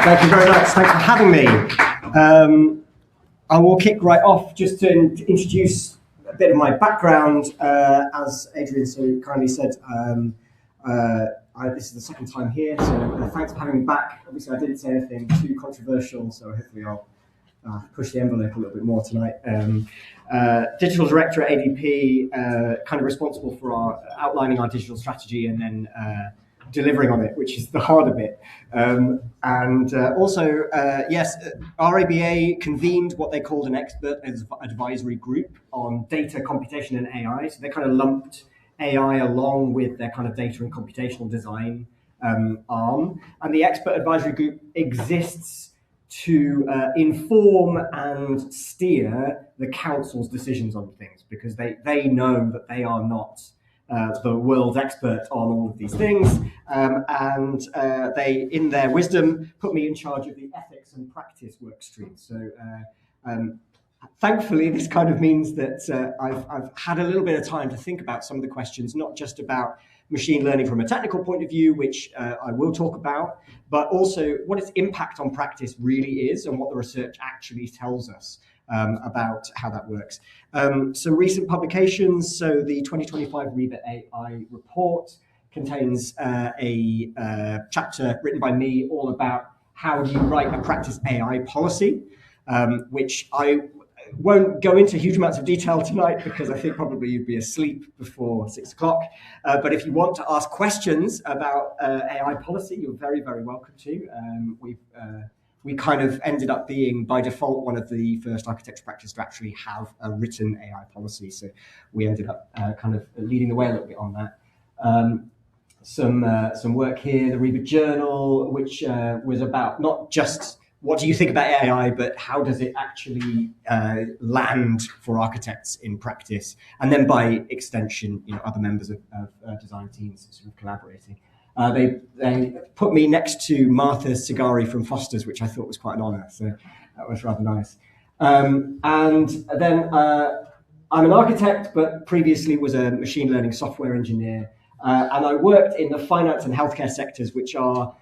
Thank you very much. Thanks for having me. I will kick right off just to introduce a bit of my background. As Adrian so kindly said, this is the second time here, so thanks for having me back. Obviously, I didn't say anything too controversial, so hopefully I'll push the envelope a little bit more tonight. Digital director at ADP, kind of responsible for outlining our digital strategy and then delivering on it, which is the harder bit. Yes, RABA convened what they called an expert advisory group on data, computation, and AI. So they kind of lumped AI along with their kind of data and computational design arm. And the expert advisory group exists to inform and steer the council's decisions on things, because they know that they are not the world's expert on all of these things, and they, in their wisdom, put me in charge of the ethics and practice work stream. So thankfully, this kind of means that I've had a little bit of time to think about some of the questions, not just about machine learning from a technical point of view, which I will talk about, but also what its impact on practice really is and what the research actually tells us about how that works. Some recent publications. So the 2025 REBA AI report contains a chapter written by me all about how you write a practice AI policy, which I won't go into huge amounts of detail tonight because I think probably you'd be asleep before 6 o'clock. But if you want to ask questions about AI policy, you're very, very welcome to. We kind of ended up being, by default, one of the first architecture practice to actually have a written AI policy. So we ended up kind of leading the way a little bit on that. Some work here, the REBA Journal, which was about not just what do you think about AI, but how does it actually land for architects in practice? And then by extension, other members of design teams sort of collaborating. They put me next to Martha Sigari from Foster's, which I thought was quite an honour. So that was rather nice. And then I'm an architect, but previously was a machine learning software engineer. And I worked in the finance and healthcare sectors, which are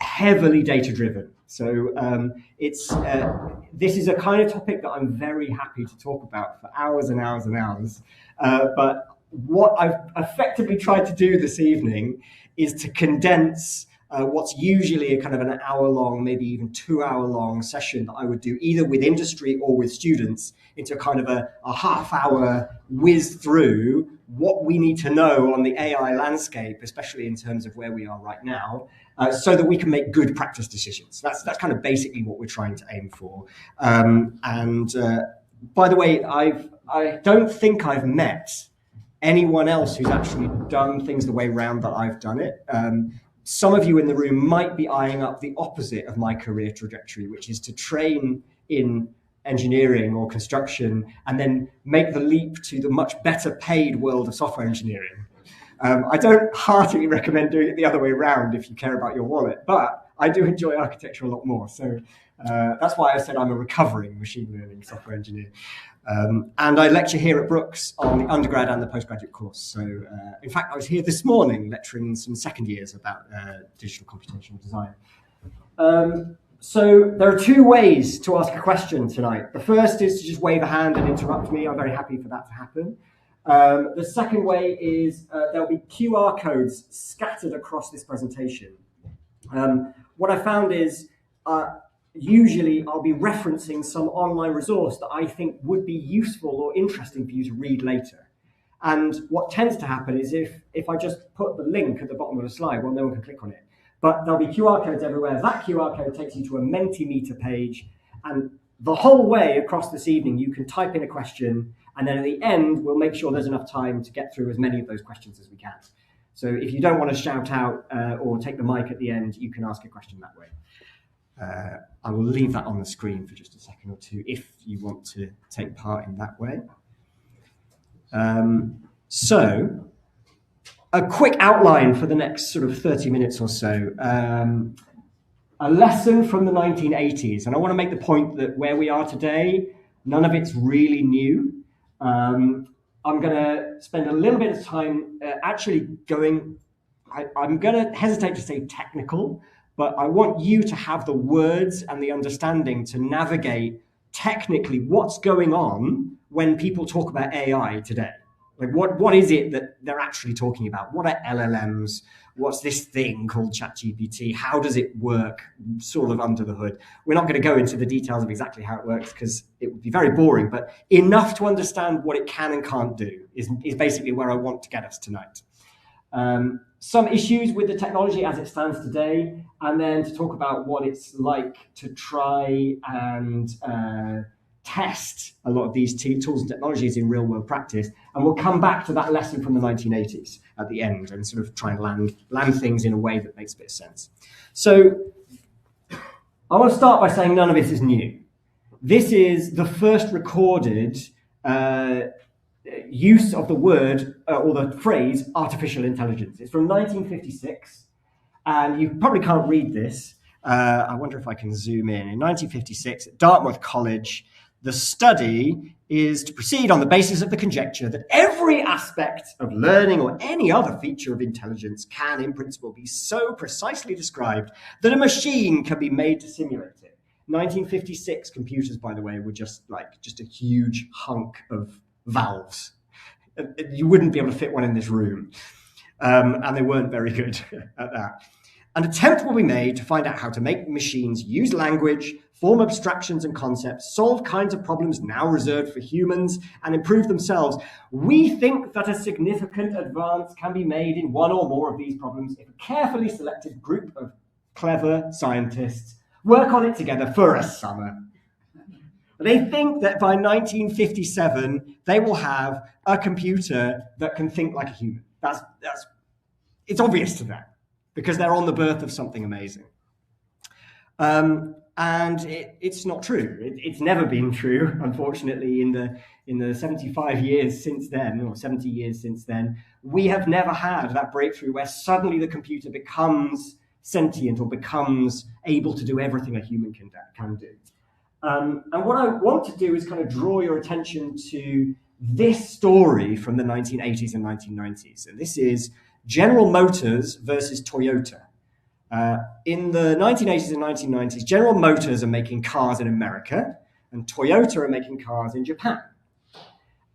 heavily data-driven. So this is a kind of topic that I'm very happy to talk about for hours and hours and hours. But what I've effectively tried to do this evening is to condense what's usually a kind of an hour-long, maybe even 2-hour-long session that I would do either with industry or with students into kind of a half-hour whiz through what we need to know on the AI landscape, especially in terms of where we are right now, so that we can make good practice decisions. That's kind of basically what we're trying to aim for. By the way, I don't think I've met anyone else who's actually done things the way round that I've done it. Some of you in the room might be eyeing up the opposite of my career trajectory, which is to train in engineering or construction and then make the leap to the much better paid world of software engineering. I don't heartily recommend doing it the other way around if you care about your wallet, but I do enjoy architecture a lot more. So that's why I said I'm a recovering machine learning software engineer. And I lecture here at Brookes on the undergrad and the postgraduate course. So in fact, I was here this morning lecturing some second years about digital computational design. So there are 2 ways to ask a question tonight. The first is to just wave a hand and interrupt me. I'm very happy for that to happen. The second way is there'll be QR codes scattered across this presentation. What I found is usually I'll be referencing some online resource that I think would be useful or interesting for you to read later. And what tends to happen is if I just put the link at the bottom of the slide, well, no one can click on it. But there'll be QR codes everywhere. That QR code takes you to a Mentimeter page. And the whole way across this evening, you can type in a question. And then at the end, we'll make sure there's enough time to get through as many of those questions as we can. So if you don't want to shout out or take the mic at the end, you can ask a question that way. I will leave that on the screen for just a second or two if you want to take part in that way. So a quick outline for the next sort of 30 minutes or so. A lesson from the 1980s. And I want to make the point that where we are today, none of it's really new. I'm going to spend a little bit of time actually going I'm going to hesitate to say technical, but I want you to have the words and the understanding to navigate technically what's going on when people talk about AI today. Like what is it that they're actually talking about? What are LLMs? What's this thing called ChatGPT? How does it work sort of under the hood? We're not going to go into the details of exactly how it works because it would be very boring, but enough to understand what it can and can't do is basically where I want to get us tonight. Some issues with the technology as it stands today, and then to talk about what it's like to try and test a lot of these tools and technologies in real world practice. And we'll come back to that lesson from the 1980s at the end and sort of try and land things in a way that makes a bit of sense. So I want to start by saying none of this is new. This is the first recorded use of the word or the phrase artificial intelligence. It's from 1956, and you probably can't read this. I wonder if I can zoom in. In 1956, at Dartmouth College, the study is to proceed on the basis of the conjecture that every aspect of learning or any other feature of intelligence can, in principle, be so precisely described that a machine can be made to simulate it. 1956 computers, by the way, were just a huge hunk of valves. You wouldn't be able to fit one in this room. And they weren't very good at that. An attempt will be made to find out how to make machines use language, form abstractions and concepts, solve kinds of problems now reserved for humans, and improve themselves. We think that a significant advance can be made in one or more of these problems if a carefully selected group of clever scientists work on it together for a summer. They think that by 1957, they will have a computer that can think like a human. It's obvious to them because they're on the birth of something amazing. And it's not true. It's never been true, unfortunately, in the 75 years since then, or 70 years since then. We have never had that breakthrough where suddenly the computer becomes sentient or becomes able to do everything a human can do. And what I want to do is kind of draw your attention to this story from the 1980s and 1990s. And this is General Motors versus Toyota. In the 1980s and 1990s, General Motors are making cars in America, and Toyota are making cars in Japan.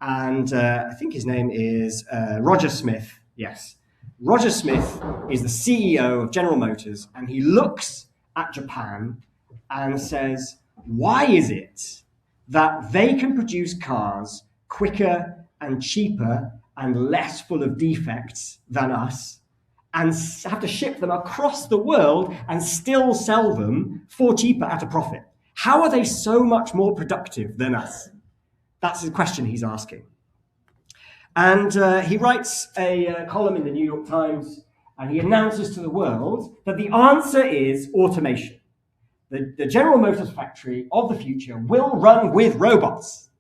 And I think his name is Roger Smith. Yes. Roger Smith is the CEO of General Motors, and he looks at Japan and says, why is it that they can produce cars quicker and cheaper and less full of defects than us, and have to ship them across the world and still sell them for cheaper at a profit? How are they so much more productive than us? That's the question he's asking. And he writes a column in the New York Times, and he announces to the world that the answer is automation. The General Motors factory of the future will run with robots.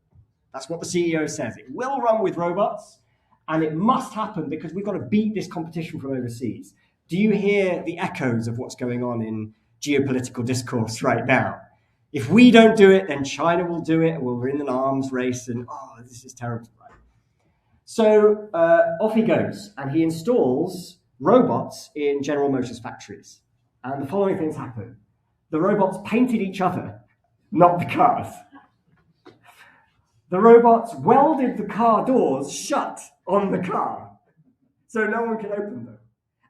That's what the CEO says. It will run with robots, and it must happen because we've got to beat this competition from overseas. Do you hear the echoes of what's going on in geopolitical discourse right now? If we don't do it, then China will do it, and we're in an arms race, and this is terrible. Right? So off he goes, and he installs robots in General Motors factories. And the following things happen. The robots painted each other, not the cars. The robots welded the car doors shut on the car, so no one can open them.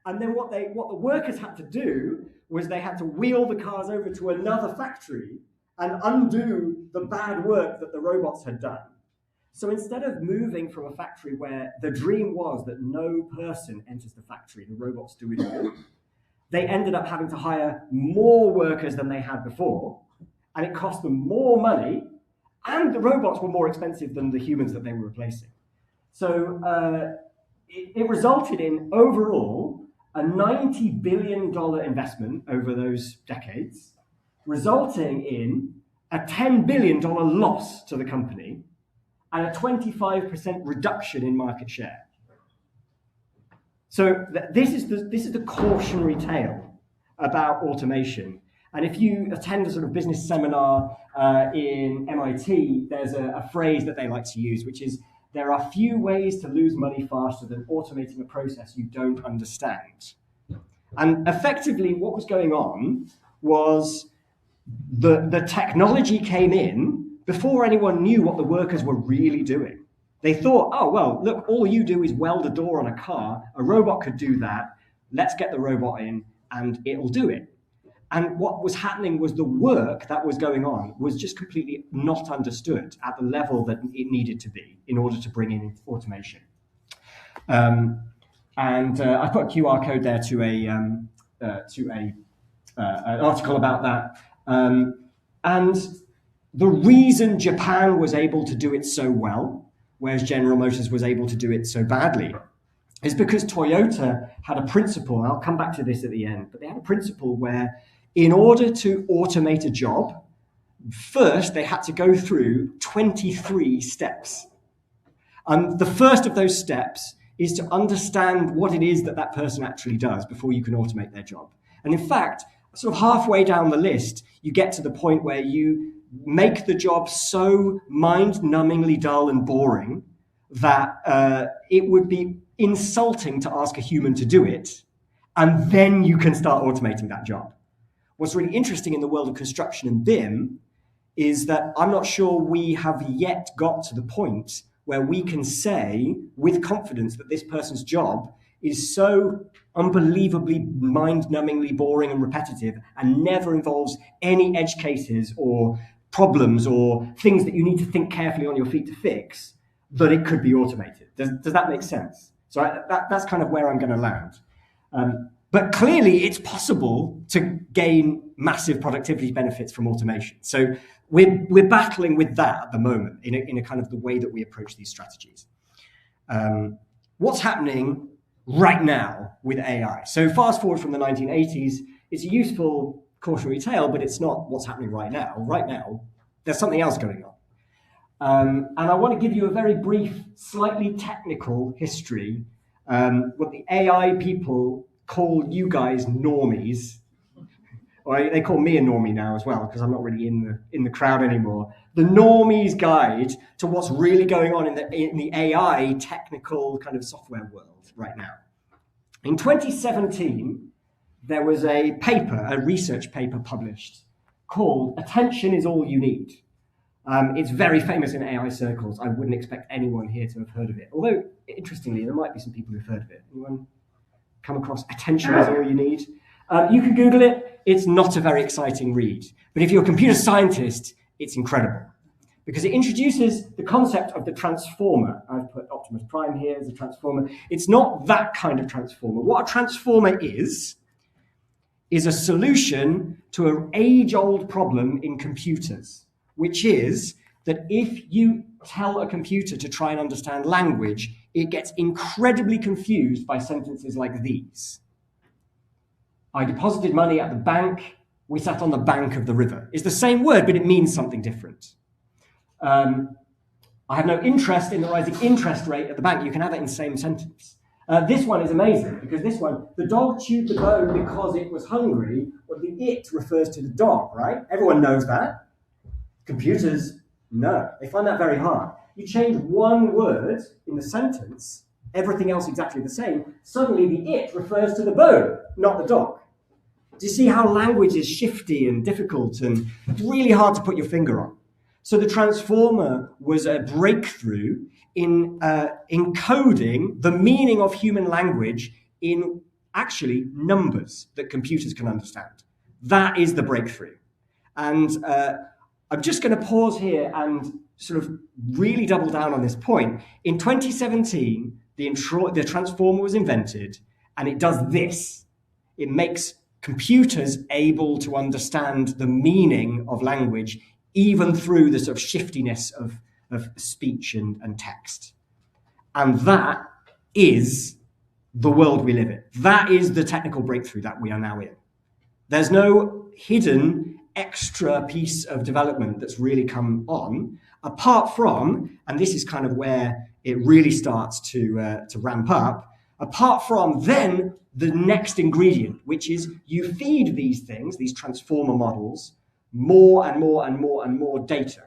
And then what the workers had to do was they had to wheel the cars over to another factory and undo the bad work that the robots had done. So instead of moving from a factory where the dream was that no person enters the factory, the robots do it all, they ended up having to hire more workers than they had before, and it cost them more money, and the robots were more expensive than the humans that they were replacing. So it resulted in, overall, a $90 billion investment over those decades, resulting in a $10 billion loss to the company and a 25% reduction in market share. So this is the cautionary tale about automation. And if you attend a sort of business seminar in MIT, there's a phrase that they like to use, which is there are few ways to lose money faster than automating a process you don't understand. And effectively, what was going on was the technology came in before anyone knew what the workers were really doing. They thought, oh, well, look, all you do is weld a door on a car. A robot could do that. Let's get the robot in and it'll do it. And what was happening was the work that was going on was just completely not understood at the level that it needed to be in order to bring in automation. I put a QR code there to an article about that. And the reason Japan was able to do it so well, whereas General Motors was able to do it so badly, is because Toyota had a principle, and I'll come back to this at the end, but they had a principle where in order to automate a job, first they had to go through 23 steps. And the first of those steps is to understand what it is that that person actually does before you can automate their job. And in fact, sort of halfway down the list, you get to the point where you make the job so mind-numbingly dull and boring that it would be insulting to ask a human to do it, and then you can start automating that job. What's really interesting in the world of construction and BIM is that I'm not sure we have yet got to the point where we can say with confidence that this person's job is so unbelievably mind-numbingly boring and repetitive and never involves any edge cases or problems or things that you need to think carefully on your feet to fix, that it could be automated. Does that make sense? So that's kind of where I'm going to land. But clearly, it's possible to gain massive productivity benefits from automation. So we're battling with that at the moment in a kind of the way that we approach these strategies. What's happening right now with AI? So fast forward from the 1980s, it's a useful cautionary tale, but it's not what's happening right now. Right now, there's something else going on. And I want to give you a very brief, slightly technical history, what the AI people call you guys normies, or they call me a normie now as well, because I'm not really in the crowd anymore. The normies guide to what's really going on in the AI technical kind of software world right now. In 2017, there was a research paper published called "Attention is All You Need." It's very famous in AI circles. I wouldn't expect anyone here to have heard of it. Although, interestingly, there might be some people who've heard of it. Anyone come across "Attention is All You Need"? You can Google it. It's not a very exciting read. But if you're a computer scientist, it's incredible. Because it introduces the concept of the transformer. I've put Optimus Prime here as a transformer. It's not that kind of transformer. What a transformer is a solution to an age-old problem in computers, which is that if you tell a computer to try and understand language, it gets incredibly confused by sentences like these. I deposited money at the bank. We sat on the bank of the river. It's the same word, but it means something different. I have no interest in the rising interest rate at the bank. You can have that in the same sentence. This one is amazing because this one, the dog chewed the bone because it was hungry, or the it refers to the dog, right? Everyone knows that. Computers, no. They find that very hard. You change one word in the sentence, everything else exactly the same, suddenly the it refers to the bone, not the dog. Do you see how language is shifty and difficult and really hard to put your finger on? So the transformer was a breakthrough in encoding the meaning of human language in actually numbers that computers can understand. That is the breakthrough. And I'm just going to pause here and sort of really double down on this point. In 2017, the transformer was invented, and it does this. It makes computers able to understand the meaning of language even through the sort of shiftiness of speech and text. And that is the world we live in. That is the technical breakthrough that we are now in. There's no hidden extra piece of development that's really come on, apart from, and this is kind of where it really starts to ramp up, apart from then the next ingredient, which is you feed these things, these transformer models, more and more and more and more data.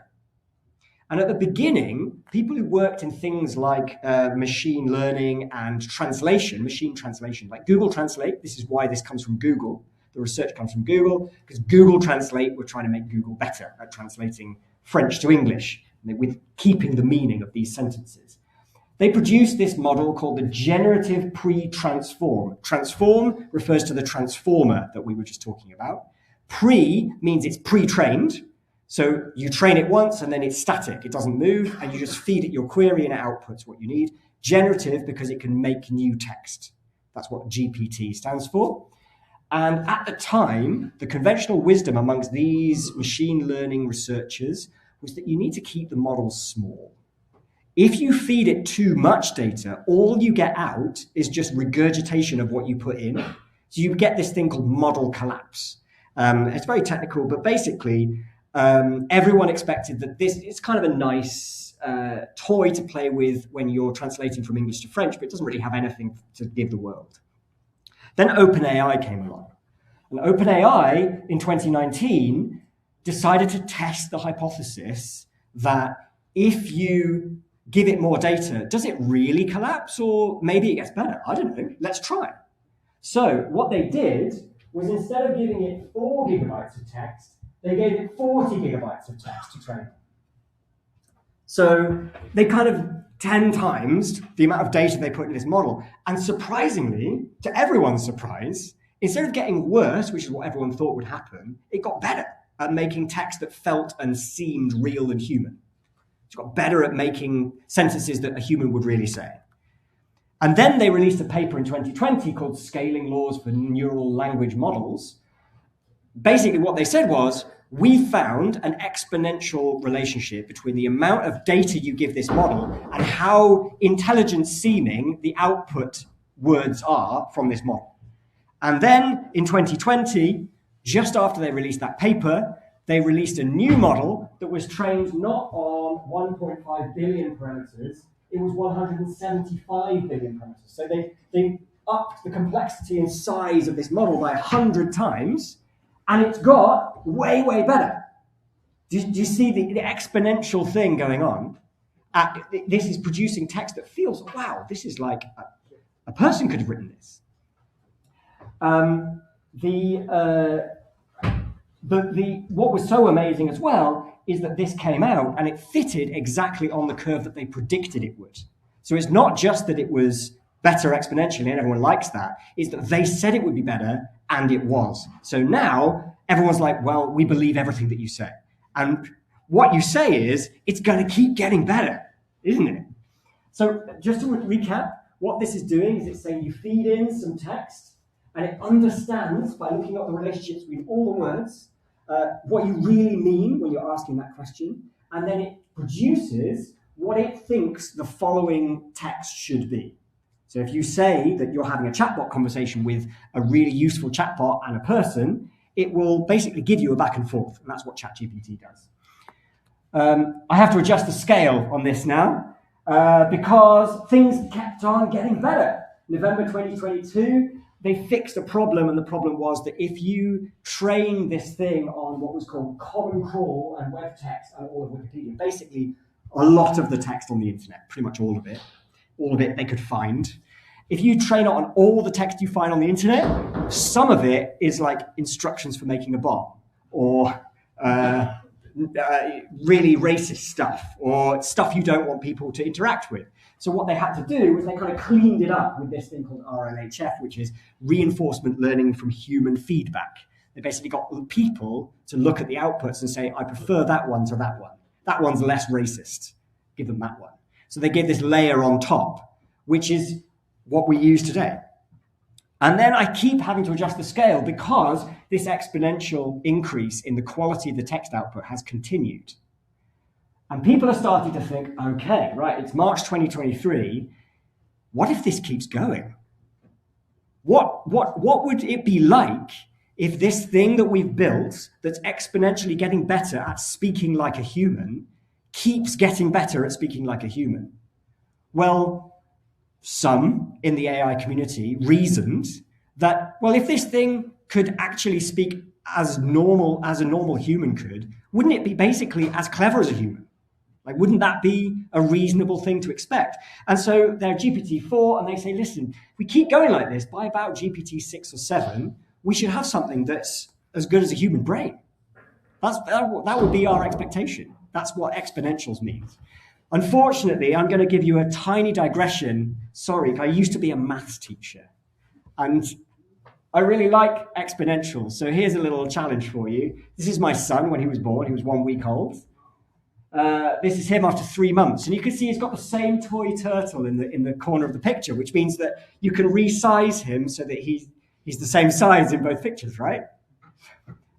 And at the beginning, people who worked in things like machine learning and translation, machine translation, like Google Translate, this is why this comes from Google. The research comes from Google, because Google Translate were trying to make Google better at translating French to English, with keeping the meaning of these sentences. They produced this model called the generative pre-transform. Transform refers to the transformer that we were just talking about. Pre means it's pre-trained. So you train it once and then it's static. It doesn't move, and you just feed it your query and it outputs what you need. Generative because it can make new text. That's what GPT stands for. And at the time, the conventional wisdom amongst these machine learning researchers was that you need to keep the models small. If you feed it too much data, all you get out is just regurgitation of what you put in. So you get this thing called model collapse. It's very technical, but basically, everyone expected that this is kind of a nice toy to play with when you're translating from English to French, but it doesn't really have anything to give the world. Then OpenAI came along. And OpenAI in 2019 decided to test the hypothesis that if you give it more data, does it really collapse, or maybe it gets better? I don't know. Let's try. So what they did was, instead of giving it 4 gigabytes of text, they gave it 40 gigabytes of text to train. So they kind of 10 times the amount of data they put in this model. And surprisingly, to everyone's surprise, instead of getting worse, which is what everyone thought would happen, it got better at making text that felt and seemed real and human. It's got better at making sentences that a human would really say. And then they released a paper in 2020 called Scaling Laws for Neural Language Models. Basically what they said was, we found an exponential relationship between the amount of data you give this model and how intelligent seeming the output words are from this model. And then in 2020, just after they released that paper, they released a new model that was trained not on 1.5 billion parameters, it was 175 billion parameters. So they upped the complexity and size of this model by 100 times, and it's got way, way better. Do you see the exponential thing going on? This is producing text that feels, wow, this is like a person could have written this. What was so amazing as well is that this came out and it fitted exactly on the curve that they predicted it would. So it's not just that it was better exponentially and everyone likes that, it's that they said it would be better and it was. So now everyone's like, well, we believe everything that you say. And what you say is, it's going to keep getting better, isn't it? So just to recap, what this is doing is it's saying you feed in some text and it understands, by looking at the relationships between all the words, what you really mean when you're asking that question, and then it produces what it thinks the following text should be. So if you say that you're having a chatbot conversation with a really useful chatbot and a person, it will basically give you a back and forth, and that's what ChatGPT does. I have to adjust the scale on this now, because things kept on getting better. November 2022, they fixed a problem, and the problem was that if you train this thing on what was called Common Crawl and web text and all of Wikipedia, basically a lot of the text on the internet, pretty much all of it they could find. If you train it on all the text you find on the internet, some of it is like instructions for making a bomb, or really racist stuff, or stuff you don't want people to interact with. So what they had to do was they kind of cleaned it up with this thing called RLHF, which is reinforcement learning from human feedback. They basically got people to look at the outputs and say, I prefer that one to that one. That one's less racist. Give them that one. So they gave this layer on top, which is what we use today. And then I keep having to adjust the scale because this exponential increase in the quality of the text output has continued. And people are starting to think, okay, right, it's March 2023. What if this keeps going? What would it be like if this thing that we've built that's exponentially getting better at speaking like a human keeps getting better at speaking like a human? Well, some in the AI community reasoned that, well, if this thing could actually speak as normal as a normal human could, wouldn't it be basically as clever as a human? Like, wouldn't that be a reasonable thing to expect? And so they're GPT-4, and they say, listen, if we keep going like this, by about GPT-6 or 7, we should have something that's as good as a human brain. That would be our expectation. That's what exponentials means. Unfortunately, I'm going to give you a tiny digression. Sorry, I used to be a maths teacher, and I really like exponentials. So here's a little challenge for you. This is my son when he was born. He was 1 week old. This is him after 3 months. And you can see he's got the same toy turtle in the corner of the picture, which means that you can resize him so that he's the same size in both pictures, right?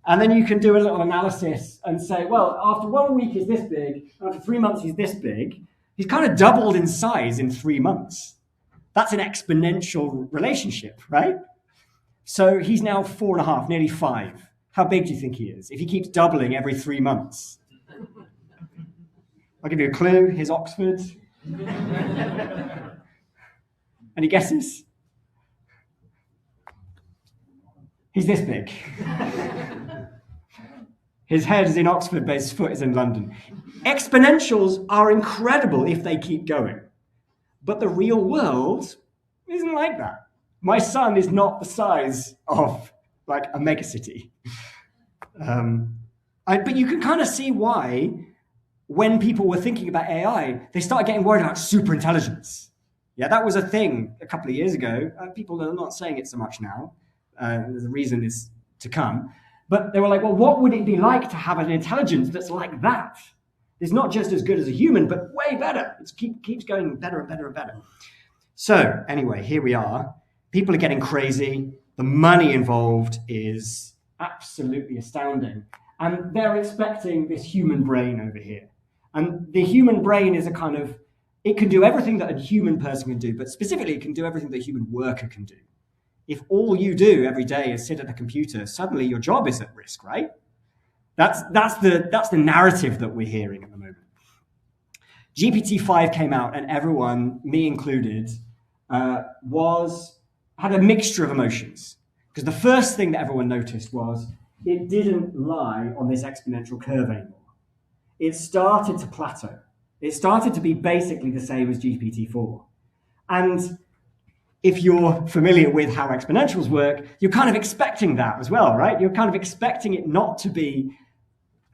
And then you can do a little analysis and say, well, after 1 week he's this big, after 3 months he's this big. He's kind of doubled in size in 3 months. That's an exponential relationship, right? So he's now 4.5, nearly 5. How big do you think he is if he keeps doubling every 3 months? I'll give you a clue. Here's Oxford. Any guesses? He's this big. His head is in Oxford, but his foot is in London. Exponentials are incredible if they keep going. But the real world isn't like that. My son is not the size of like a megacity. But you can kind of see why, when people were thinking about AI, they started getting worried about superintelligence. Yeah, that was a thing a couple of years ago. People are not saying it so much now. The reason is to come. But they were like, well, what would it be like to have an intelligence that's like that? It's not just as good as a human, but way better. It keeps going better and better and better. So anyway, here we are. People are getting crazy. The money involved is absolutely astounding. And they're expecting this human brain over here. And the human brain is it can do everything that a human person can do, but specifically it can do everything that a human worker can do. If all you do every day is sit at the computer, suddenly your job is at risk, right? That's the narrative that we're hearing at the moment. GPT-5 came out, and everyone, me included, had a mixture of emotions. Because the first thing that everyone noticed was it didn't lie on this exponential curve anymore. It started to plateau. It started to be basically the same as GPT-4. And if you're familiar with how exponentials work, you're kind of expecting that as well, right? You're kind of expecting it not to be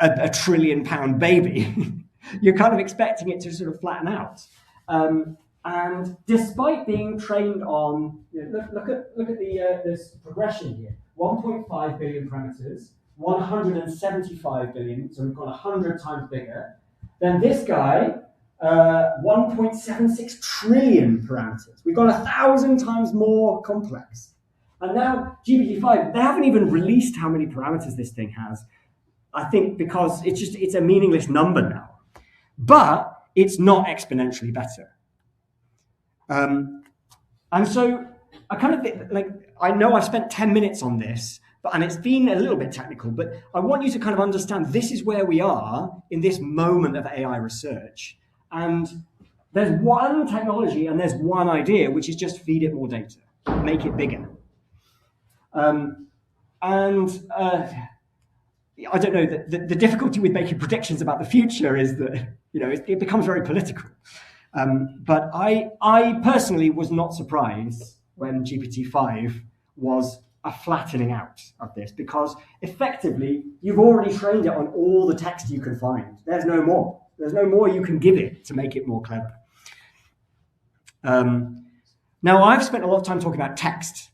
a £1 trillion baby. You're kind of expecting it to sort of flatten out. And despite being trained on, look at this progression here: 1.5 billion parameters, 175 billion, so we've got 100 times bigger. Then this guy, 1.76 trillion parameters. We've got 1,000 times more complex. And now GPT-5, they haven't even released how many parameters this thing has. I think because it's a meaningless number now. But it's not exponentially better. And so I know I've spent 10 minutes on this, and it's been a little bit technical, but I want you to kind of understand this is where we are in this moment of AI research. And there's one technology and there's one idea, which is just feed it more data, make it bigger. I don't know, the difficulty with making predictions about the future is that, it becomes very political. But I personally was not surprised when GPT-5 was a flattening out of this, because effectively you've already trained it on all the text you can find. There's no more. There's no more you can give it to make it more clever. Now, I've spent a lot of time talking about text.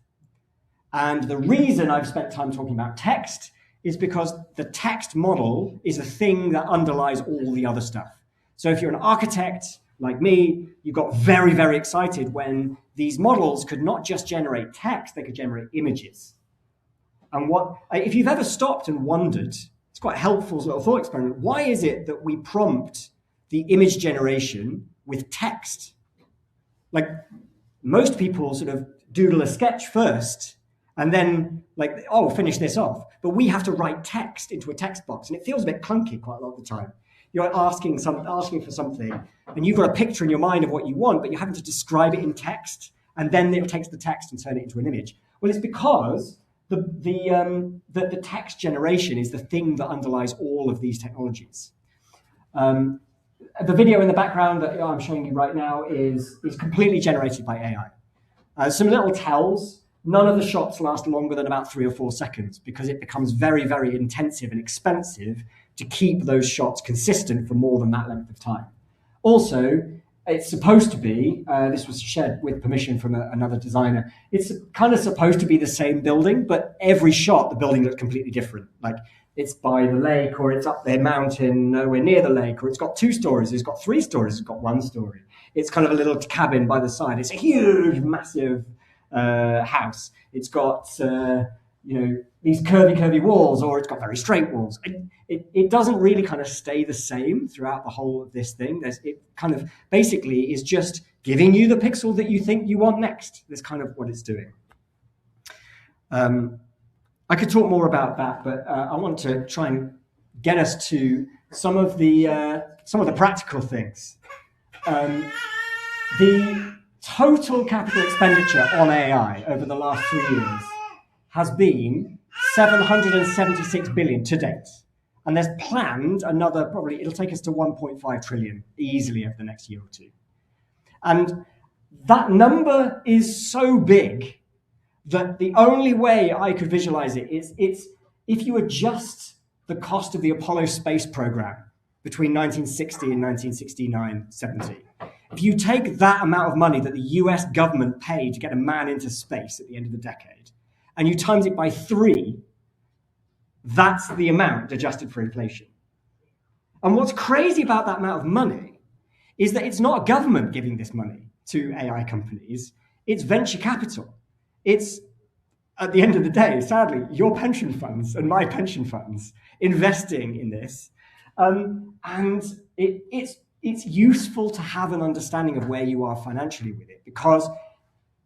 And the reason I've spent time talking about text is because the text model is a thing that underlies all the other stuff. So if you're an architect like me, you got very, very excited when these models could not just generate text, they could generate images. And if you've ever stopped and wondered, it's quite a helpful little thought experiment, why is it that we prompt the image generation with text? Like, most people sort of doodle a sketch first and then finish this off. But we have to write text into a text box, and it feels a bit clunky quite a lot of the time. You're asking for something, and you've got a picture in your mind of what you want, but you're having to describe it in text, and then it takes the text and turn it into an image. Well, it's because the text generation is the thing that underlies all of these technologies. The video in the background that I'm showing you right now is completely generated by AI. Some little tells. None of the shots last longer than about 3 or 4 seconds because it becomes very, very intensive and expensive to keep those shots consistent for more than that length of time. Also, it's supposed to be, this was shared with permission from another designer, it's kind of supposed to be the same building, but every shot, the building looks completely different. Like it's by the lake, or it's up the mountain nowhere near the lake, or it's got 2 stories, it's got 3 stories, it's got 1 story. It's kind of a little cabin by the side. It's a huge, massive house. It's got these curvy walls, or it's got very straight walls. It doesn't really kind of stay the same throughout the whole of this thing. It kind of basically is just giving you the pixel that you think you want next. That's kind of what it's doing. I could talk more about that, but I want to try and get us to some of the practical things. The total capital expenditure on AI over the last 3 years has been 776 billion to date. And there's planned another, probably it'll take us to 1.5 trillion easily over the next year or two. And that number is so big that the only way I could visualize it is if you adjust the cost of the Apollo space program between 1960 and 1969-70. If you take that amount of money that the US government paid to get a man into space at the end of the decade, and you times it by 3, that's the amount adjusted for inflation. And what's crazy about that amount of money is that it's not a government giving this money to AI companies, it's venture capital. It's, at the end of the day, sadly, your pension funds and my pension funds investing in this. And it's useful to have an understanding of where you are financially with it, because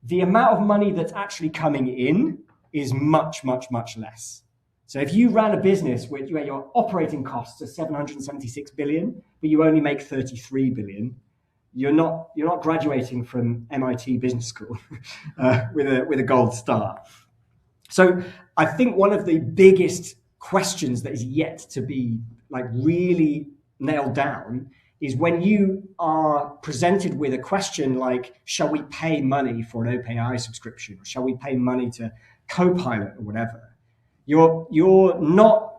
the amount of money that's actually coming in is much, much, much less. So if you ran a business where your operating costs are 776 billion, but you only make 33 billion, you're not graduating from MIT Business School with a gold star. So I think one of the biggest questions that is yet to be really nailed down is when you are presented with a question like, shall we pay money for an OpenAI subscription, or shall we pay money to Copilot or whatever? You're not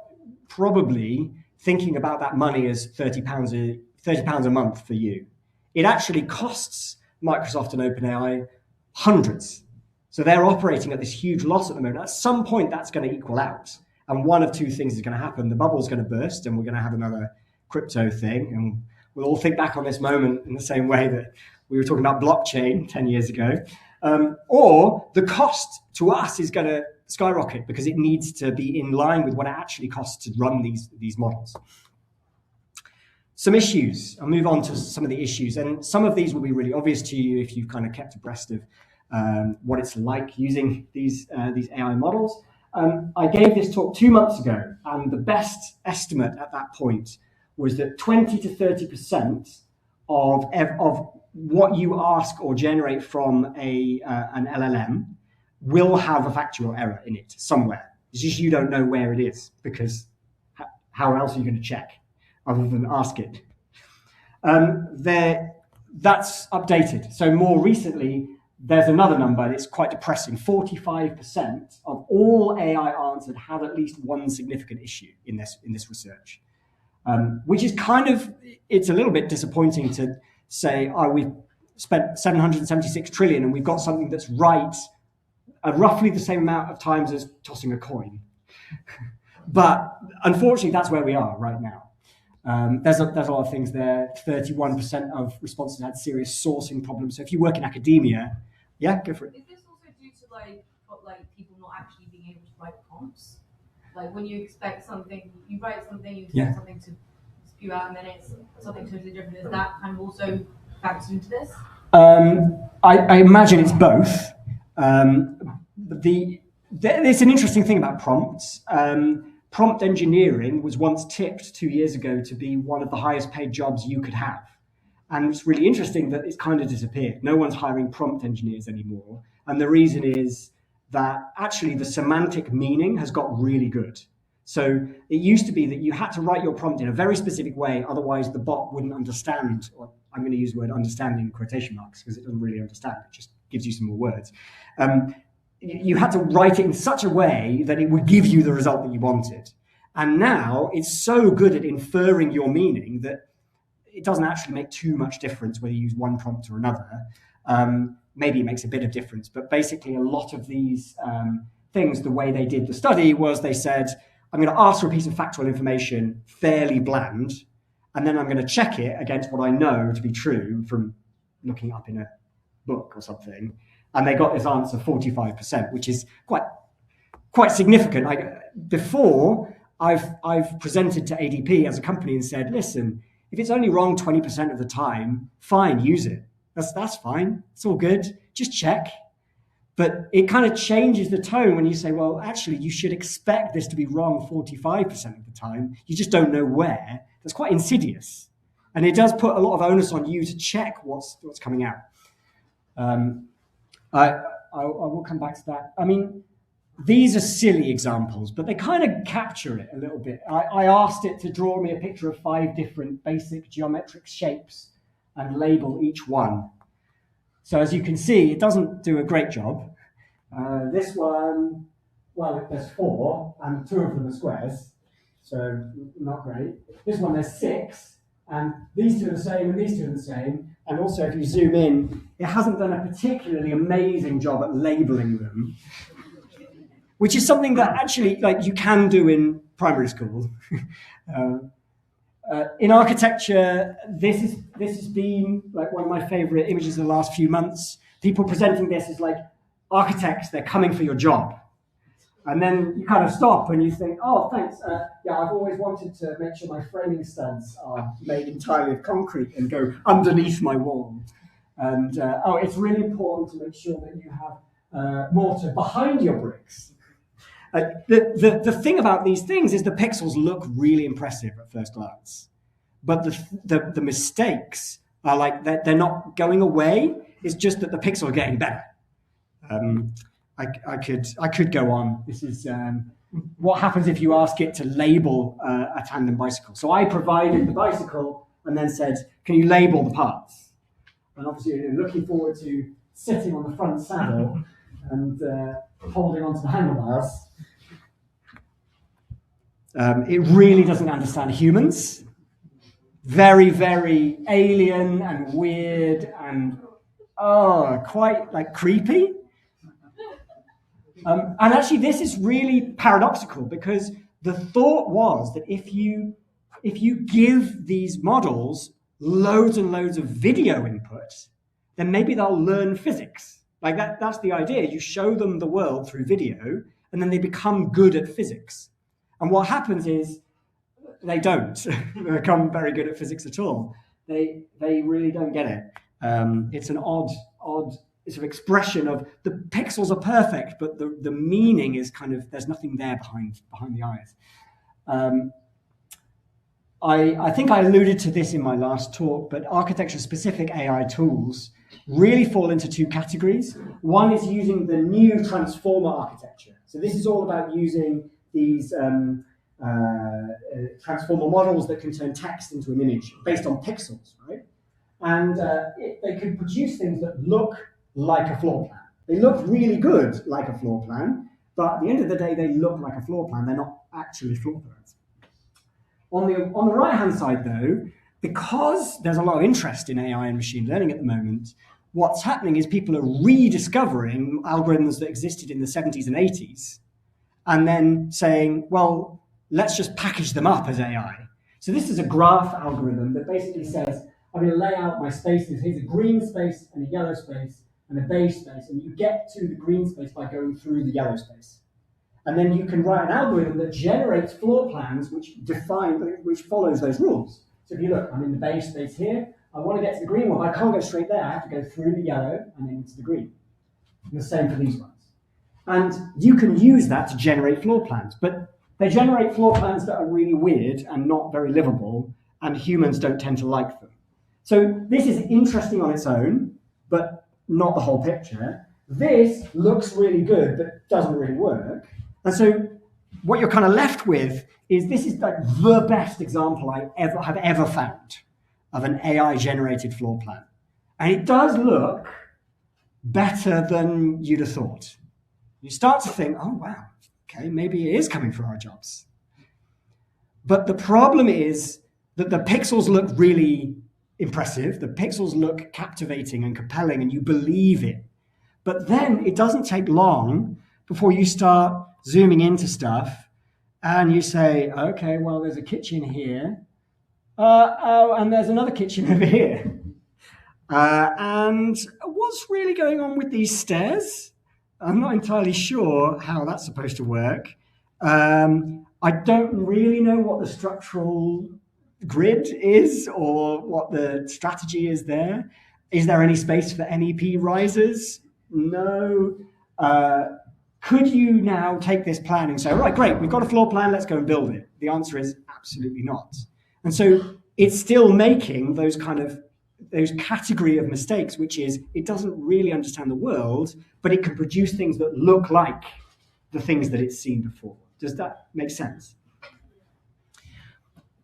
probably thinking about that money as £30 a month for you. It actually costs Microsoft and OpenAI hundreds. So they're operating at this huge loss at the moment. At some point, that's going to equal out. And one of 2 things is going to happen. The bubble's going to burst, and we're going to have another crypto thing. And we'll all think back on this moment in the same way that we were talking about blockchain 10 years ago. Or the cost to us is going to skyrocket because it needs to be in line with what it actually costs to run these models. Some issues. I'll move on to some of the issues. And some of these will be really obvious to you if you've kind of kept abreast of what it's like using these AI models. I gave this talk 2 months ago, and the best estimate at that point was that 20 to 30% of what you ask or generate from an LLM will have a factual error in it somewhere. It's just you don't know where it is, because how else are you going to check other than ask it? That's updated. So more recently, there's another number, and it's quite depressing. 45% of all AI answered had at least one significant issue in this research, which is it's a little bit disappointing to say, we've spent 776 trillion and we've got something that's right roughly the same amount of times as tossing a coin. But unfortunately, that's where we are right now. There's a lot of things there. 31% of responses had serious sourcing problems. So if you work in academia, yeah, go for it. Is this also due to people not actually being able to write prompts? Like when you expect something, you write something, you expect something to spew out, and then it's something totally different. Is that kind of also factored into this? I imagine it's both. It's an interesting thing about prompts. Prompt engineering was once tipped 2 years ago to be one of the highest paid jobs you could have. And it's really interesting that it's kind of disappeared. No one's hiring prompt engineers anymore. And the reason is that actually the semantic meaning has got really good. So it used to be that you had to write your prompt in a very specific way, otherwise the bot wouldn't understand, or I'm going to use the word understand in quotation marks because it doesn't really understand, it just gives you some more words. You had to write it in such a way that it would give you the result that you wanted. And now it's so good at inferring your meaning that it doesn't actually make too much difference whether you use one prompt or another. Maybe it makes a bit of difference, but basically a lot of these things, the way they did the study was they said, I'm going to ask for a piece of factual information fairly bland, and then I'm going to check it against what I know to be true from looking up in a book or something. And they got this answer 45%, which is quite significant. Before, I've presented to ADP as a company and said, listen, if it's only wrong 20% of the time, fine, use it. That's fine. It's all good. Just check. But it kind of changes the tone when you say, well, actually, you should expect this to be wrong 45% of the time. You just don't know where. That's quite insidious. And it does put a lot of onus on you to check what's coming out. I will come back to that. I mean, these are silly examples, but they kind of capture it a little bit. I asked it to draw me a picture of 5 different basic geometric shapes and label each one. So as you can see, it doesn't do a great job. This one, well, there's 4, and 2 of them are squares, so not great. This one, there's 6, and these 2 are the same, and these 2 are the same. And also, if you zoom in, it hasn't done a particularly amazing job at labeling them, which is something that actually, you can do in primary school. In architecture, this has been one of my favorite images of the last few months. People presenting this as architects, they're coming for your job. And then you kind of stop and you think, oh, thanks. Yeah, I've always wanted to make sure my framing studs are made entirely of concrete and go underneath my wall. And it's really important to make sure that you have mortar behind your bricks. The thing about these things is the pixels look really impressive at first glance, but the mistakes are they're not going away. It's just that the pixels are getting better. I could go on. This is what happens if you ask it to label a tandem bicycle. So I provided the bicycle and then said, can you label the parts? And obviously you're looking forward to sitting on the front saddle and holding onto the handlebars. It really doesn't understand humans. Very, very alien and weird and quite creepy. And actually, this is really paradoxical because the thought was that if you give these models loads and loads of video input, then maybe they'll learn physics. That's the idea. You show them the world through video, and then they become good at physics. And what happens is they don't become very good at physics at all. They really don't get it. It's an odd sort of expression of the pixels are perfect, but the meaning is there's nothing there behind the eyes. I think I alluded to this in my last talk, but architecture-specific AI tools really fall into 2 categories. One is using the new transformer architecture. So this is all about using these transformer models that can turn text into an image based on pixels, right? And they can produce things that look like a floor plan. They look really good like a floor plan, but at the end of the day, they look like a floor plan. They're not actually floor plans. On the right-hand side, though, because there's a lot of interest in AI and machine learning at the moment, what's happening is people are rediscovering algorithms that existed in the 70s and 80s, and then saying, well, let's just package them up as AI. So this is a graph algorithm that basically says, I'm going to lay out my spaces. Here's a green space and a yellow space and a beige space, and you get to the green space by going through the yellow space. And then you can write an algorithm that generates floor plans which follows those rules. So if you look, I'm in the beige space here. I want to get to the green one, but I can't go straight there. I have to go through the yellow and then into the green. And the same for these ones. And you can use that to generate floor plans, but they generate floor plans that are really weird and not very livable, and humans don't tend to like them. So this is interesting on its own, but not the whole picture. This looks really good, but doesn't really work. And so what you're kind of left with is this is like the best example I have ever found of an AI-generated floor plan. And it does look better than you'd have thought. You start to think, oh, wow, okay, maybe it is coming for our jobs. But the problem is that the pixels look really impressive. The pixels look captivating and compelling, and you believe it. But then it doesn't take long before you start zooming into stuff and you say, okay, well, there's a kitchen here. And there's another kitchen over here. And what's really going on with these stairs? I'm not entirely sure how that's supposed to work. I don't really know what the structural grid is or what the strategy is there. Is there any space for NEP risers? No. Could you now take this plan and say, all right, great, we've got a floor plan, let's go and build it? The answer is absolutely not. And so it's still making those category of mistakes, which is it doesn't really understand the world, but it can produce things that look like the things that it's seen before. Does that make sense?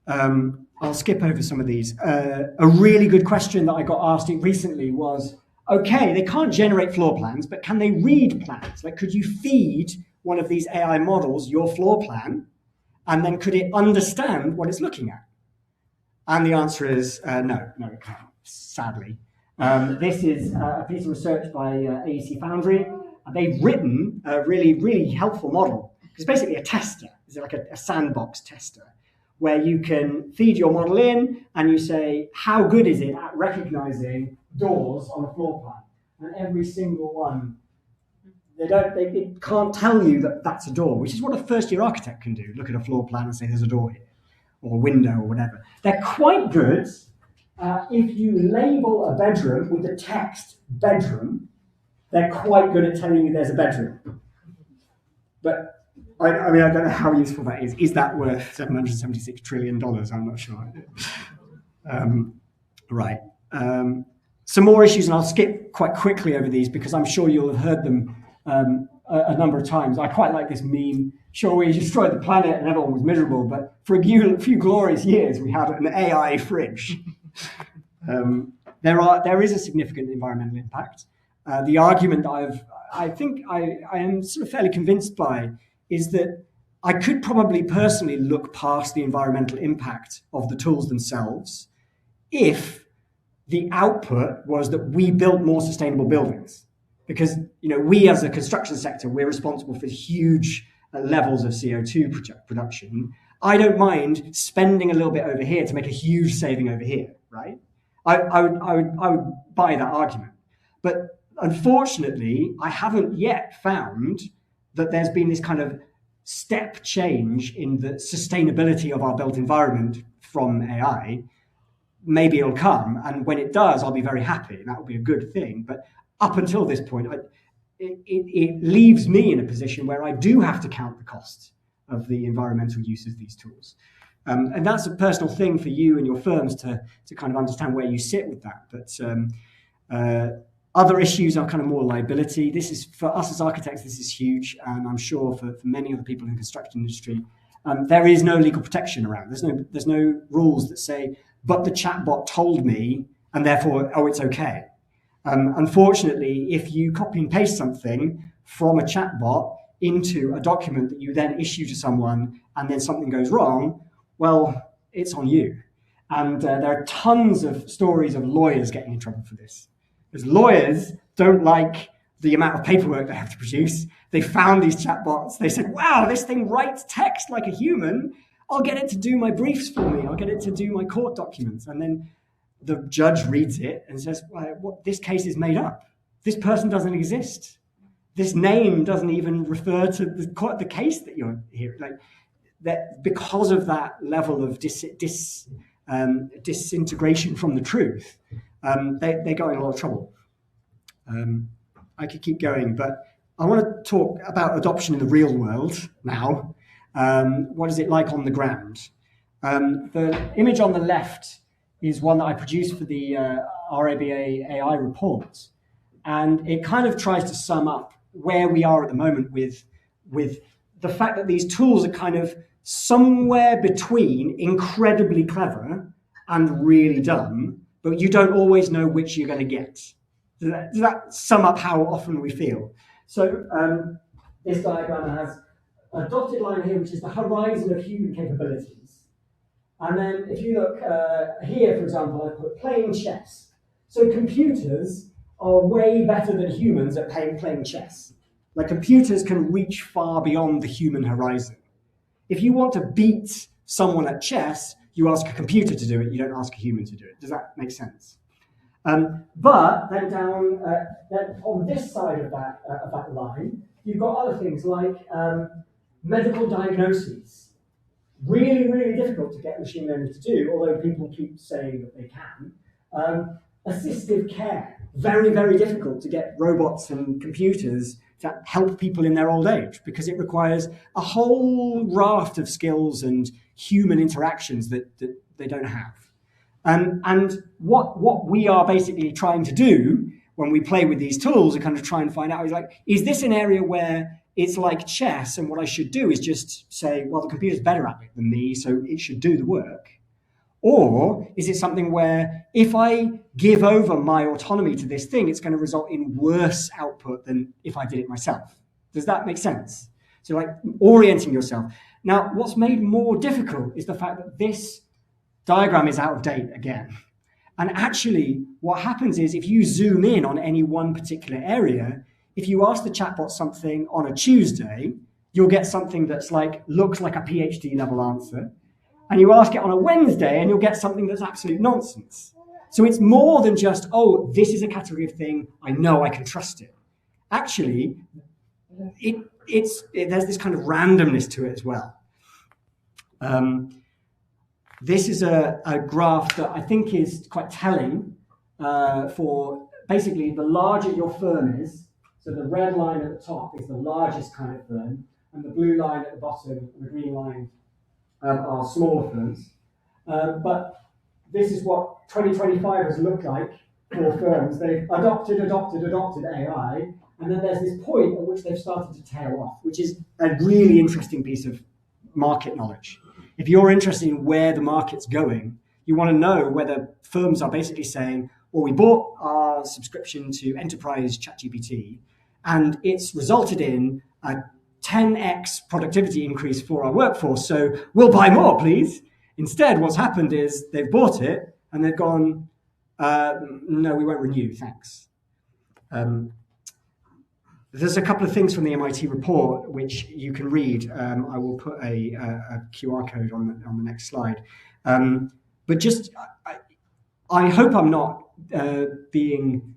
I'll skip over some of these. A really good question that I got asked recently was, okay, they can't generate floor plans, but can they read plans? Like, could you feed one of these AI models your floor plan, and then could it understand what it's looking at? And the answer is no, it can't, sadly. This is a piece of research by AEC Foundry. They've written a really, really helpful model. It's basically a tester. It's like a sandbox tester, where you can feed your model in and you say, how good is it at recognizing doors on a floor plan? And every single one, it can't tell you that that's a door, which is what a first-year architect can do. Look at a floor plan and say there's a door here, or a window, or whatever. They're quite good if you label a bedroom with the text bedroom. They're quite good at telling you there's a bedroom. But I don't know how useful that is. Is that worth $776 trillion? I'm not sure. Right. Some more issues, and I'll skip quite quickly over these because I'm sure you'll have heard them a number of times. I quite like this meme. Sure, we destroyed the planet and everyone was miserable, but for a few glorious years, we had an AI fridge. There is a significant environmental impact. The argument that I think I am sort of fairly convinced by is that I could probably personally look past the environmental impact of the tools themselves if the output was that we built more sustainable buildings. Because we as a construction sector, we're responsible for huge levels of CO2 production. I don't mind spending a little bit over here to make a huge saving over here, right? I would buy that argument. But unfortunately, I haven't yet found that there's been this kind of step change in the sustainability of our built environment from AI. Maybe it'll come, and when it does, I'll be very happy, and that will be a good thing. But up until this point, it leaves me in a position where I do have to count the costs of the environmental use of these tools. And that's a personal thing for you and your firms to kind of understand where you sit with that. But other issues are kind of more liability. This is, for us as architects, this is huge, and I'm sure for many other people in the construction industry, there is no legal protection around. There's no rules that say, but the chatbot told me, and therefore, it's okay. Unfortunately, if you copy and paste something from a chatbot into a document that you then issue to someone, and then something goes wrong, well, it's on you. And there are tons of stories of lawyers getting in trouble for this. Because lawyers don't like the amount of paperwork they have to produce. They found these chatbots. They said, wow, this thing writes text like a human. I'll get it to do my briefs for me. I'll get it to do my court documents. And then the judge reads it and says, well, this case is made up. This person doesn't exist. This name doesn't even refer to the case that you're hearing. Like that, because of that level of disintegration from the truth, they got in a lot of trouble. I could keep going, but I want to talk about adoption in the real world now. What is it like on the ground? The image on the left is one that I produced for the RABA AI report. And it kind of tries to sum up where we are at the moment with the fact that these tools are kind of somewhere between incredibly clever and really dumb, but you don't always know which you're going to get. Does that sum up how often we feel? So this diagram has a dotted line here, which is the horizon of human capabilities. And then if you look here, for example, I put playing chess. So computers are way better than humans at playing chess. Like computers can reach far beyond the human horizon. If you want to beat someone at chess, you ask a computer to do it, you don't ask a human to do it. Does that make sense? But then down then on this side of that line, you've got other things like medical diagnoses. Really, really difficult to get machine learning to do, although people keep saying that they can. Assistive care. Very, very difficult to get robots and computers to help people in their old age, because it requires a whole raft of skills and human interactions that they don't have. And what we are basically trying to do when we play with these tools and kind of try and find out is this an area where it's like chess and what I should do is just say, well, the computer's better at it than me, so it should do the work? Or is it something where if I give over my autonomy to this thing, it's going to result in worse output than if I did it myself? Does that make sense? So like orienting yourself. Now, what's made more difficult is the fact that this diagram is out of date again. And actually, what happens is if you zoom in on any one particular area, if you ask the chatbot something on a Tuesday, you'll get something that's looks like a PhD level answer. And you ask it on a Wednesday and you'll get something that's absolute nonsense. So it's more than just, oh, this is a category of thing, I know I can trust it. Actually, there's this kind of randomness to it as well. This is a graph that I think is quite telling for basically the larger your firm is. So the red line at the top is the largest kind of firm, and the blue line at the bottom and the green line are smaller firms. But this is what 2025 has looked like for firms. They've adopted AI, and then there's this point at which they've started to tail off, which is a really interesting piece of market knowledge. If you're interested in where the market's going, you want to know whether firms are basically saying, well, we bought our subscription to enterprise ChatGPT, and it's resulted in a 10x productivity increase for our workforce, so we'll buy more, please. Instead, what's happened is they've bought it and they've gone, no, we won't renew, thanks. There's a couple of things from the MIT report which you can read. I will put a QR code on the next slide. But just, I hope I'm not being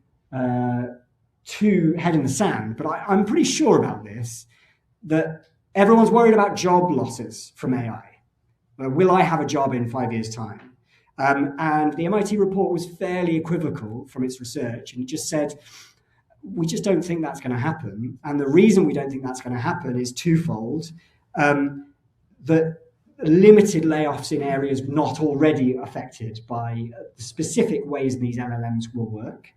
too head in the sand, but I'm pretty sure about this, that everyone's worried about job losses from AI. Will I have a job in 5 years' time? And the MIT report was fairly equivocal from its research, and it just said, we just don't think that's going to happen. And the reason we don't think that's going to happen is twofold. That limited layoffs in areas not already affected by the specific ways these LLMs will work,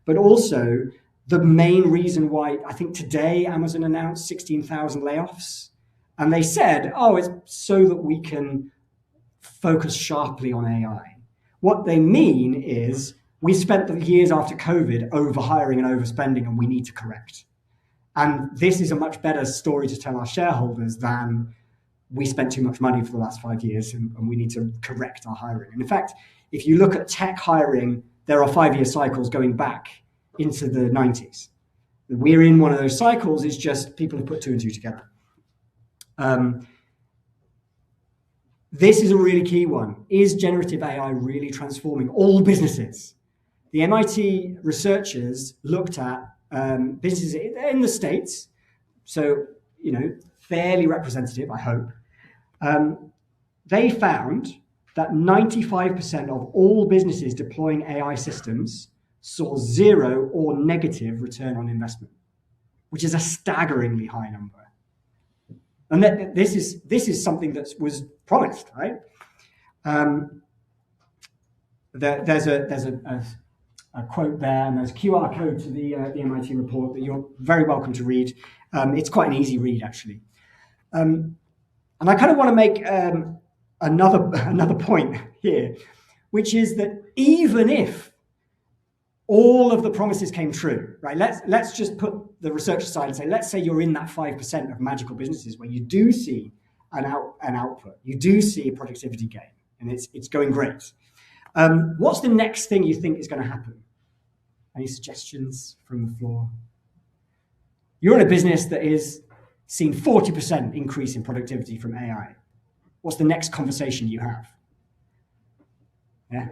but also the main reason why I think today Amazon announced 16,000 layoffs. And they said, oh, it's so that we can focus sharply on AI. What they mean is we spent the years after COVID overhiring and overspending, and we need to correct. And this is a much better story to tell our shareholders than we spent too much money for the last 5 years and we need to correct our hiring. And in fact, if you look at tech hiring, there are 5-year cycles going back into the 90s. We're in one of those cycles, it's just people have put 2 and 2 together. This is a really key one. Is generative AI really transforming all businesses? The MIT researchers looked at businesses in the States, so, fairly representative, I hope. They found that 95% of all businesses deploying AI systems saw 0 or negative return on investment, which is a staggeringly high number. And this is something that was promised, right? There's a quote there, and there's a QR code to the MIT report that you're very welcome to read. It's quite an easy read, actually. And I kind of want to make another point here, which is that even if all of the promises came true, right? Let's just put the research aside and say, let's say you're in that 5% of magical businesses where you do see an output, you do see a productivity gain, and it's going great. What's the next thing you think is going to happen? Any suggestions from the floor? You're in a business that is seeing 40% increase in productivity from AI. What's the next conversation you have? Yeah.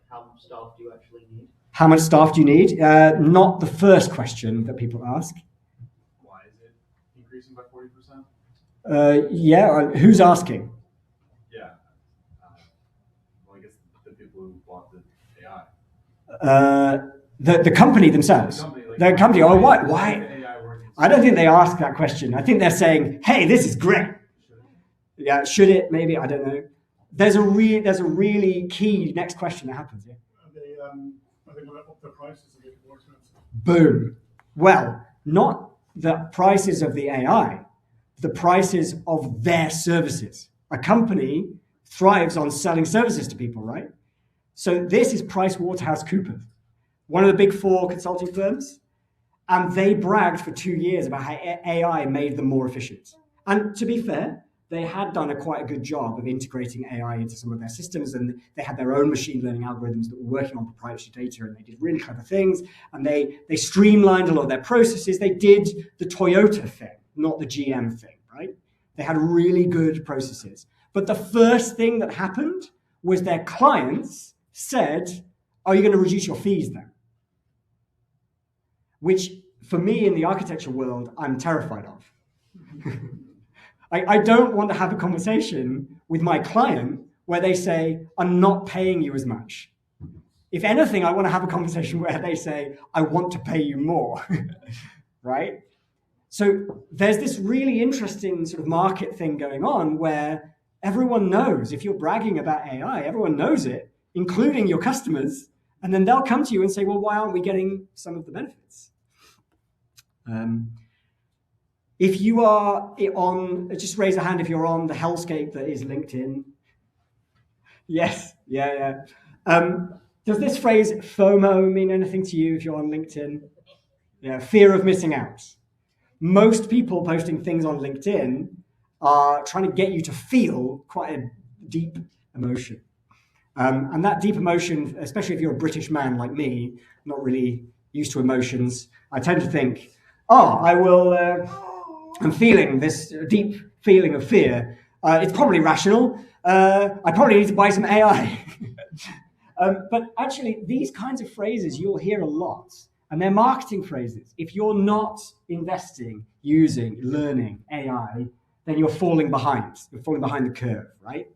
How much staff do you actually need? How much staff do you need? Not the first question that people ask. Why is it increasing by 40%? Yeah, who's asking? Yeah. Well, I guess the people who bought the AI. The company themselves. The company. Oh, what? Why? I don't think they ask that question. I think they're saying, "Hey, this is great." Yeah, should it? Maybe, I don't know. There's a really key next question that happens. Yeah. Are they going to up the prices a bit more expensive? Boom. Well, not the prices of the AI, the prices of their services. A company thrives on selling services to people, right? So this is PricewaterhouseCoopers, one of the big 4 consulting firms, and they bragged for 2 years about how AI made them more efficient. And to be fair, they had done quite a good job of integrating AI into some of their systems, and they had their own machine learning algorithms that were working on proprietary data, and they did really clever things, and they streamlined a lot of their processes. They did the Toyota thing, not the GM thing, right? They had really good processes. But the first thing that happened was their clients said, "Are you going to reduce your fees then?" Which, for me, in the architecture world, I'm terrified of. I don't want to have a conversation with my client where they say, "I'm not paying you as much." If anything, I want to have a conversation where they say, "I want to pay you more," right? So there's this really interesting sort of market thing going on where everyone knows, if you're bragging about AI, everyone knows it, including your customers, and then they'll come to you and say, "Well, why aren't we getting some of the benefits?" If you are on, just raise a hand if you're on the hellscape that is LinkedIn. Yes, yeah. Does this phrase FOMO mean anything to you if you're on LinkedIn? Yeah, fear of missing out. Most people posting things on LinkedIn are trying to get you to feel quite a deep emotion. And that deep emotion, especially if you're a British man like me, not really used to emotions, I tend to think, I'm feeling this deep feeling of fear. It's probably rational. I probably need to buy some AI. But actually, these kinds of phrases you'll hear a lot, and they're marketing phrases. If you're not investing, using, learning AI, then you're falling behind. You're falling behind the curve, right?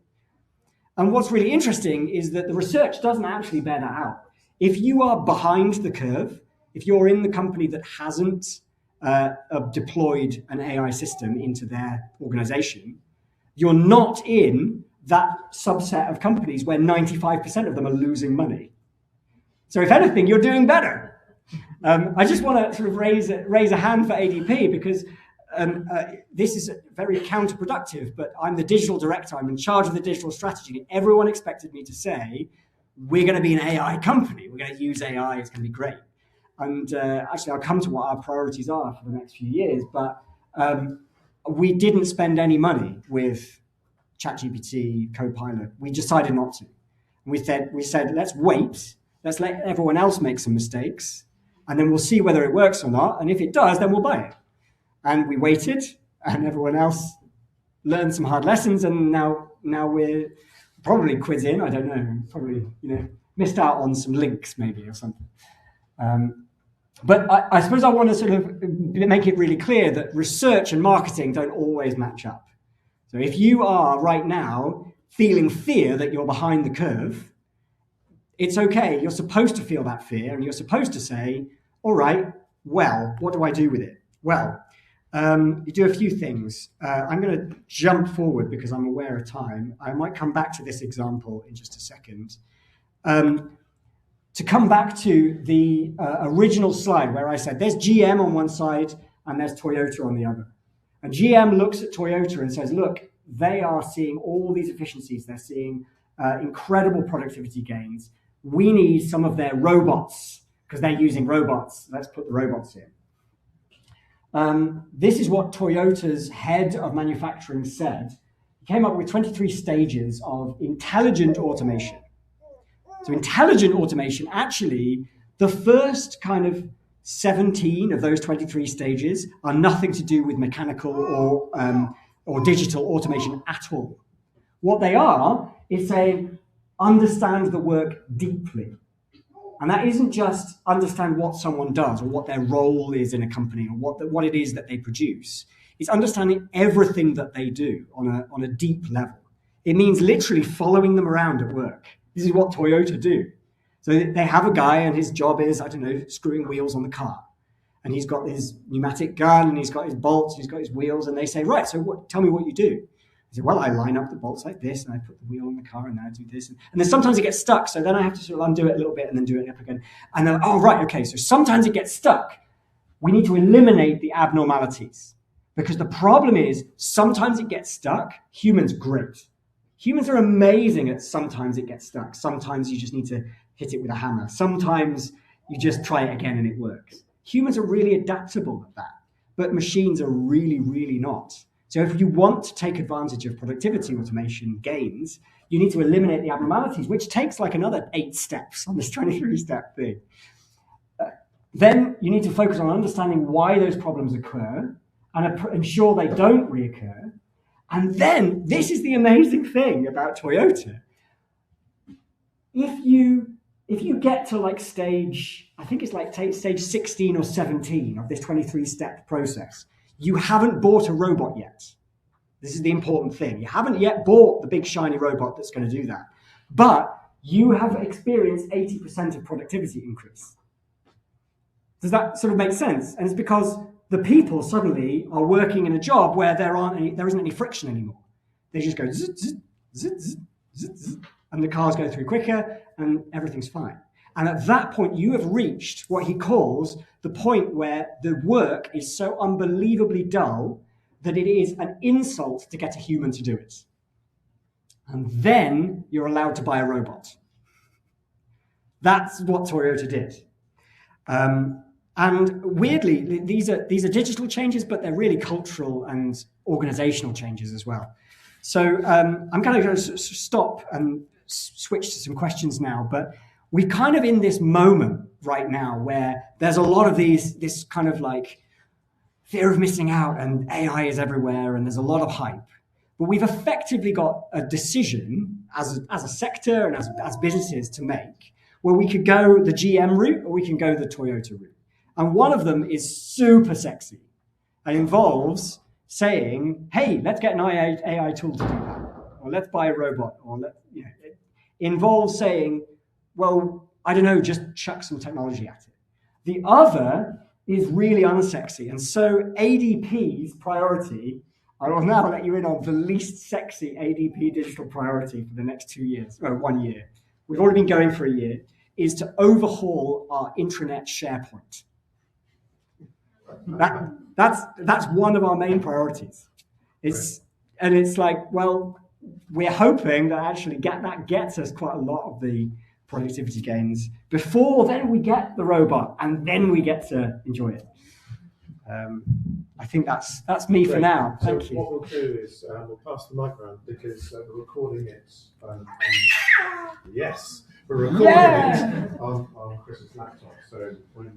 And what's really interesting is that the research doesn't actually bear that out. If you are behind the curve, if you're in the company that hasn't deployed an AI system into their organization, you're not in that subset of companies where 95% of them are losing money. So if anything, you're doing better. I just want to sort of raise a hand for ADP because this is very counterproductive, but I'm the digital director, I'm in charge of the digital strategy, and everyone expected me to say, we're going to be an AI company, we're going to use AI, it's going to be great. And actually, I'll come to what our priorities are for the next few years, but we didn't spend any money with ChatGPT, Copilot. We decided not to. We said, let's wait, let's let everyone else make some mistakes, and then we'll see whether it works or not, and if it does, then we'll buy it. And we waited, and everyone else learned some hard lessons, and now we're probably quizzing, I don't know, probably missed out on some links maybe or something. But I suppose I want to sort of make it really clear that research and marketing don't always match up. So if you are right now feeling fear that you're behind the curve, it's okay. You're supposed to feel that fear, and you're supposed to say, all right, well, what do I do with it? Well, you do a few things. I'm going to jump forward because I'm aware of time. I might come back to this example in just a second. To come back to the original slide where I said there's GM on one side and there's Toyota on the other. And GM looks at Toyota and says, look, they are seeing all these efficiencies. They're seeing incredible productivity gains. We need some of their robots because they're using robots. Let's put the robots in. This is what Toyota's head of manufacturing said. He came up with 23 stages of intelligent automation. So intelligent automation, actually, the first kind of 17 of those 23 stages are nothing to do with mechanical or digital automation at all. What they are is saying, understand the work deeply. And that isn't just understand what someone does or what their role is in a company or what it is that they produce. It's understanding everything that they do on a deep level. It means literally following them around at work. This is what Toyota do. So they have a guy and his job is, I don't know, screwing wheels on the car. And he's got his pneumatic gun and he's got his bolts, and he's got his wheels, and they say, right, so tell me what you do. I say, well, I line up the bolts like this, and I put the wheel on the car, and then I do this. And then sometimes it gets stuck, so then I have to sort of undo it a little bit and then do it up again. And then, oh, right, okay, so sometimes it gets stuck. We need to eliminate the abnormalities. Because the problem is, sometimes it gets stuck. Humans, great. Humans are amazing at sometimes it gets stuck. Sometimes you just need to hit it with a hammer. Sometimes you just try it again and it works. Humans are really adaptable at that, but machines are really, really not. So if you want to take advantage of productivity automation gains, you need to eliminate the abnormalities, which takes like another 8 steps on this 23-step thing. Then you need to focus on understanding why those problems occur and ensure they don't reoccur. And then, this is the amazing thing about Toyota. If you get to like stage, I think it's like stage 16 or 17 of this 23-step process, you haven't bought a robot yet. This is the important thing. You haven't yet bought the big shiny robot that's going to do that. But you have experienced 80% of productivity increase. Does that sort of make sense? And it's because the people suddenly are working in a job where there isn't any friction anymore. They just go zzz, zzz, zzz, zzz, zzz, and the cars go through quicker and everything's fine. And at that point, you have reached what he calls the point where the work is so unbelievably dull that it is an insult to get a human to do it. And then you're allowed to buy a robot. That's what Toyota did. And weirdly, these are digital changes, but they're really cultural and organizational changes as well. So I'm going to stop and switch to some questions now, but we're kind of in this moment right now where there's a lot of this kind of like fear of missing out, and AI is everywhere, and there's a lot of hype. But we've effectively got a decision as a sector and as businesses to make, where we could go the GM route or we can go the Toyota route. And one of them is super sexy. It involves saying, hey, let's get an AI tool to do that. Or let's buy a robot. Or it involves saying, well, I don't know, just chuck some technology at it. The other is really unsexy. And so ADP's priority, I will now let you in on the least sexy ADP digital priority for the next 2 years, or 1 year. We've already been going for a year, is to overhaul our intranet SharePoint. That's one of our main priorities. And it's like, well, we're hoping that actually that gets us quite a lot of the productivity gains before then we get the robot and then we get to enjoy it. I think that's me for now. Thank you. What we'll do is we'll pass the mic around because we're recording it. Yes, we're recording it on Chris's laptop. So when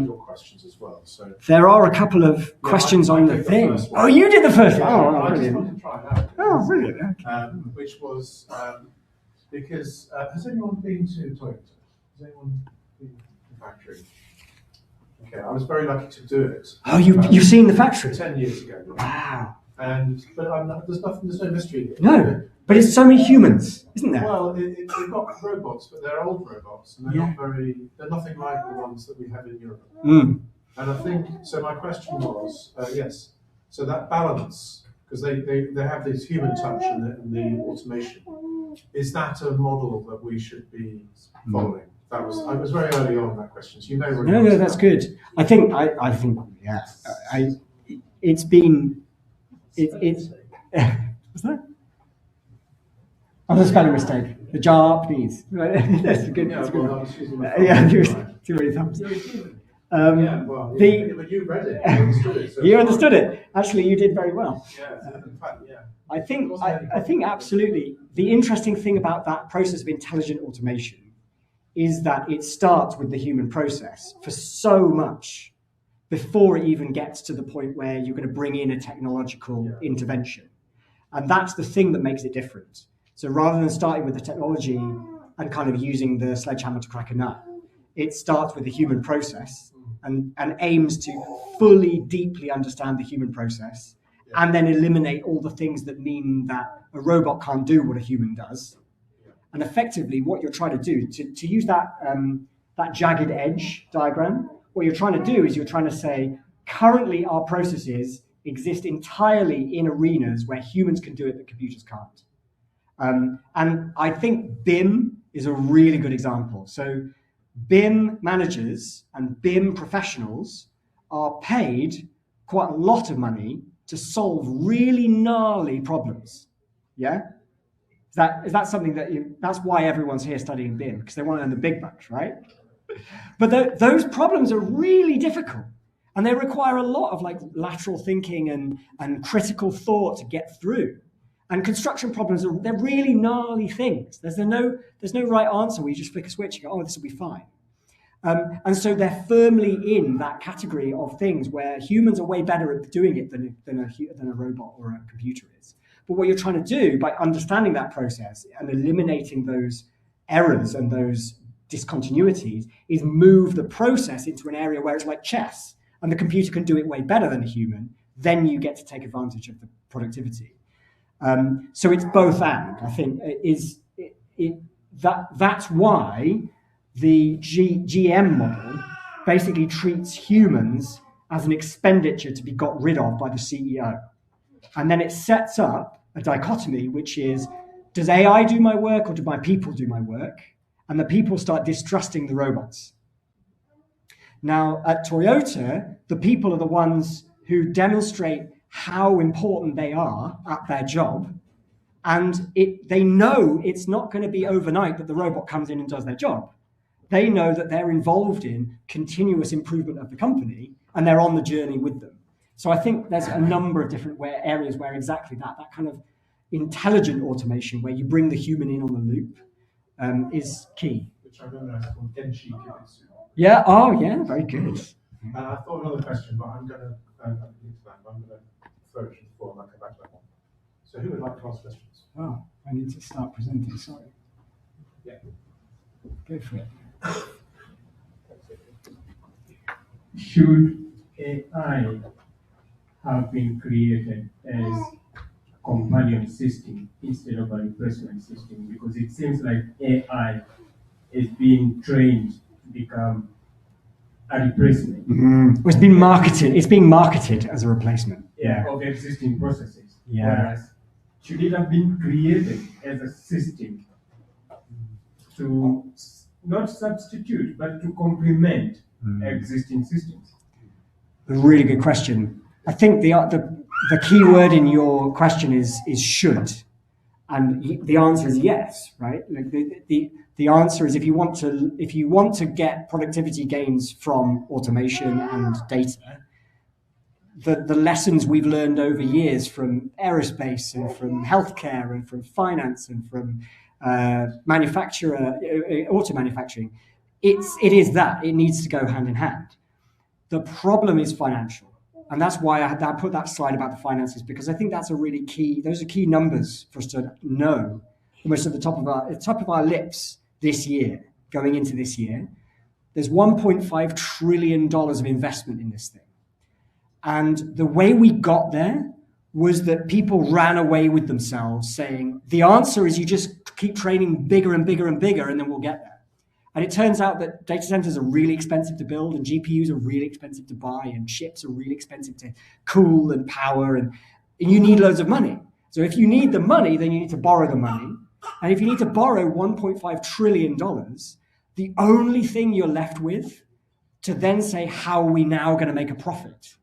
your questions as well. So there are a couple of questions on the thing. Oh, you did the first one. I just wanted to try it out. Oh, brilliant. Okay. Which was because has anyone been to Toyota? Has anyone been to the factory? Okay, I was very lucky to do it. Oh, you've seen the factory? 10 years ago. Wow. But there's no mystery here. No, but it's so many humans, isn't there? Well, they've got robots, but they're old robots, and they're nothing like the ones that we have in Europe. Mm. And I think, so my question was, yes, so that balance, because they have this human touch and the automation, is that a model that we should be following? I was very early on that question, so you know. No, that's good. I think, yeah, it's been, it's, what's that? Oh, the spelling mistake. The Japanese. That's a good. Yeah, That's a good well, I one. was using Yeah, too many thumbs. yeah, well, the- yeah, but you read it, you understood it. So You understood it. Actually, you did very well. Yeah, in fact, yeah. I think absolutely. The interesting thing about that process of intelligent automation is that it starts with the human process for so much before it even gets to the point where you're going to bring in a technological intervention. And that's the thing that makes it different. So rather than starting with the technology and kind of using the sledgehammer to crack a nut, it starts with the human process and aims to fully, deeply understand the human process and then eliminate all the things that mean that a robot can't do what a human does. And effectively, what you're trying to do, to use that jagged edge diagram, what you're trying to do is you're trying to say, currently our processes exist entirely in arenas where humans can do it that computers can't. And I think BIM is a really good example. So BIM managers and BIM professionals are paid quite a lot of money to solve really gnarly problems. Yeah? Is that something that's why everyone's here studying BIM, because they want to earn the big bucks, right? But those problems are really difficult. And they require a lot of like lateral thinking and critical thought to get through. And construction problems they're really gnarly things. There's no right answer where you just flick a switch and go, oh, this will be fine. And so they're firmly in that category of things where humans are way better at doing it than a robot or a computer is. But what you're trying to do by understanding that process and eliminating those errors and those discontinuities is move the process into an area where it's like chess and the computer can do it way better than a human. Then you get to take advantage of the productivity. So it's both and. I think that's why the GM model basically treats humans as an expenditure to be got rid of by the CEO. And then it sets up a dichotomy, which is, does AI do my work or do my people do my work? And the people start distrusting the robots. Now, at Toyota, the people are the ones who demonstrate how important they are at their job. And they know it's not going to be overnight that the robot comes in and does their job. They know that they're involved in continuous improvement of the company, and they're on the journey with them. So I think there's a number of different areas where exactly that kind of intelligent automation, where you bring the human in on the loop, is key. Which I don't know, it's called Denshi Kibitsu. Yeah, oh yeah, very good. I thought another question, but I'm going to throw it to the floor and I'll come back to that one. So who would like to ask questions? Oh, I need to start presenting, sorry. Yeah. Go for it. Should AI have been created as a companion system instead of a replacement system? Because it seems like AI is being trained to become a replacement. Mm-hmm. It's being marketed as a replacement. Of existing processes. Yeah. Whereas, should it have been created as a system to not substitute, but to complement existing systems? A really good question. I think the key word in your question is should, and the answer is yes, right? Like the answer is if you want to get productivity gains from automation and data, the lessons we've learned over years from aerospace and from healthcare and from finance and from auto manufacturing, it needs to go hand in hand. The problem is financial. And that's why I put that slide about the finances, because I think that's those are key numbers for us to know almost at the top of our lips this year, going into this year. There's $1.5 trillion of investment in this thing. And the way we got there was that people ran away with themselves saying, the answer is you just keep training bigger and bigger and bigger, and then we'll get there. And it turns out that data centers are really expensive to build, and GPUs are really expensive to buy, and chips are really expensive to cool and power, and you need loads of money. So if you need the money, then you need to borrow the money. And if you need to borrow $1.5 trillion, the only thing you're left with to then say, how are we now going to make a profit,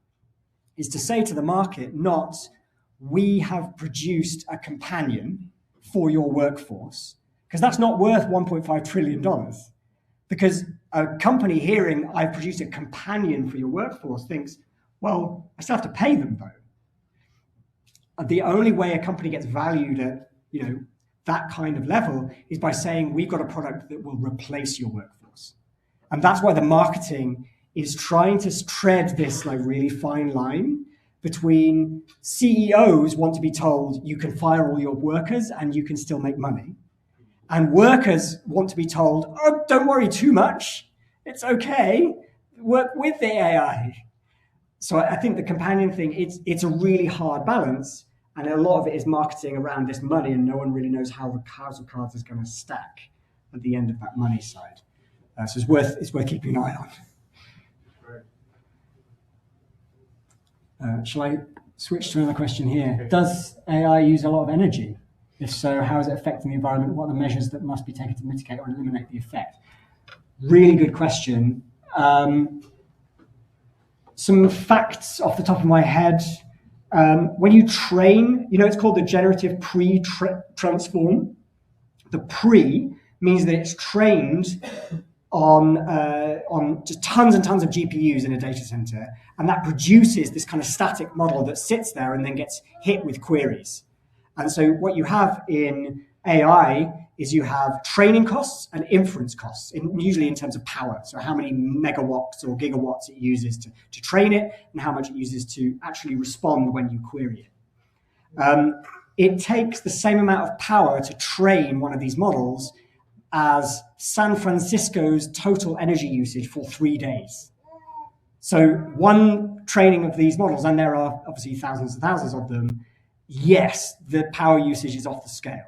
is to say to the market, not, we have produced a companion for your workforce, because that's not worth $1.5 trillion. Because a company hearing, I've produced a companion for your workforce, thinks, well, I still have to pay them though. And the only way a company gets valued at, that kind of level is by saying, we've got a product that will replace your workforce. And that's why the marketing is trying to tread this really fine line between CEOs want to be told you can fire all your workers and you can still make money. And workers want to be told, oh, don't worry too much. It's okay. Work with the AI. So I think the companion thing, it's a really hard balance. And a lot of it is marketing around this money, and no one really knows how the house of cards is going to stack at the end of that money side. So it's worth keeping an eye on. Shall I switch to another question here? Okay. Does AI use a lot of energy? If so, how is it affecting the environment? What are the measures that must be taken to mitigate or eliminate the effect? Really good question. Some facts off the top of my head. When you train, it's called the generative pre-transform. The pre means that it's trained on just tons and tons of GPUs in a data center, and that produces this kind of static model that sits there and then gets hit with queries. And so what you have in AI is you have training costs and inference costs, usually in terms of power. So how many megawatts or gigawatts it uses to train it, and how much it uses to actually respond when you query it. It takes the same amount of power to train one of these models as San Francisco's total energy usage for 3 days. So one training of these models, and there are obviously thousands and thousands of them, yes, the power usage is off the scale.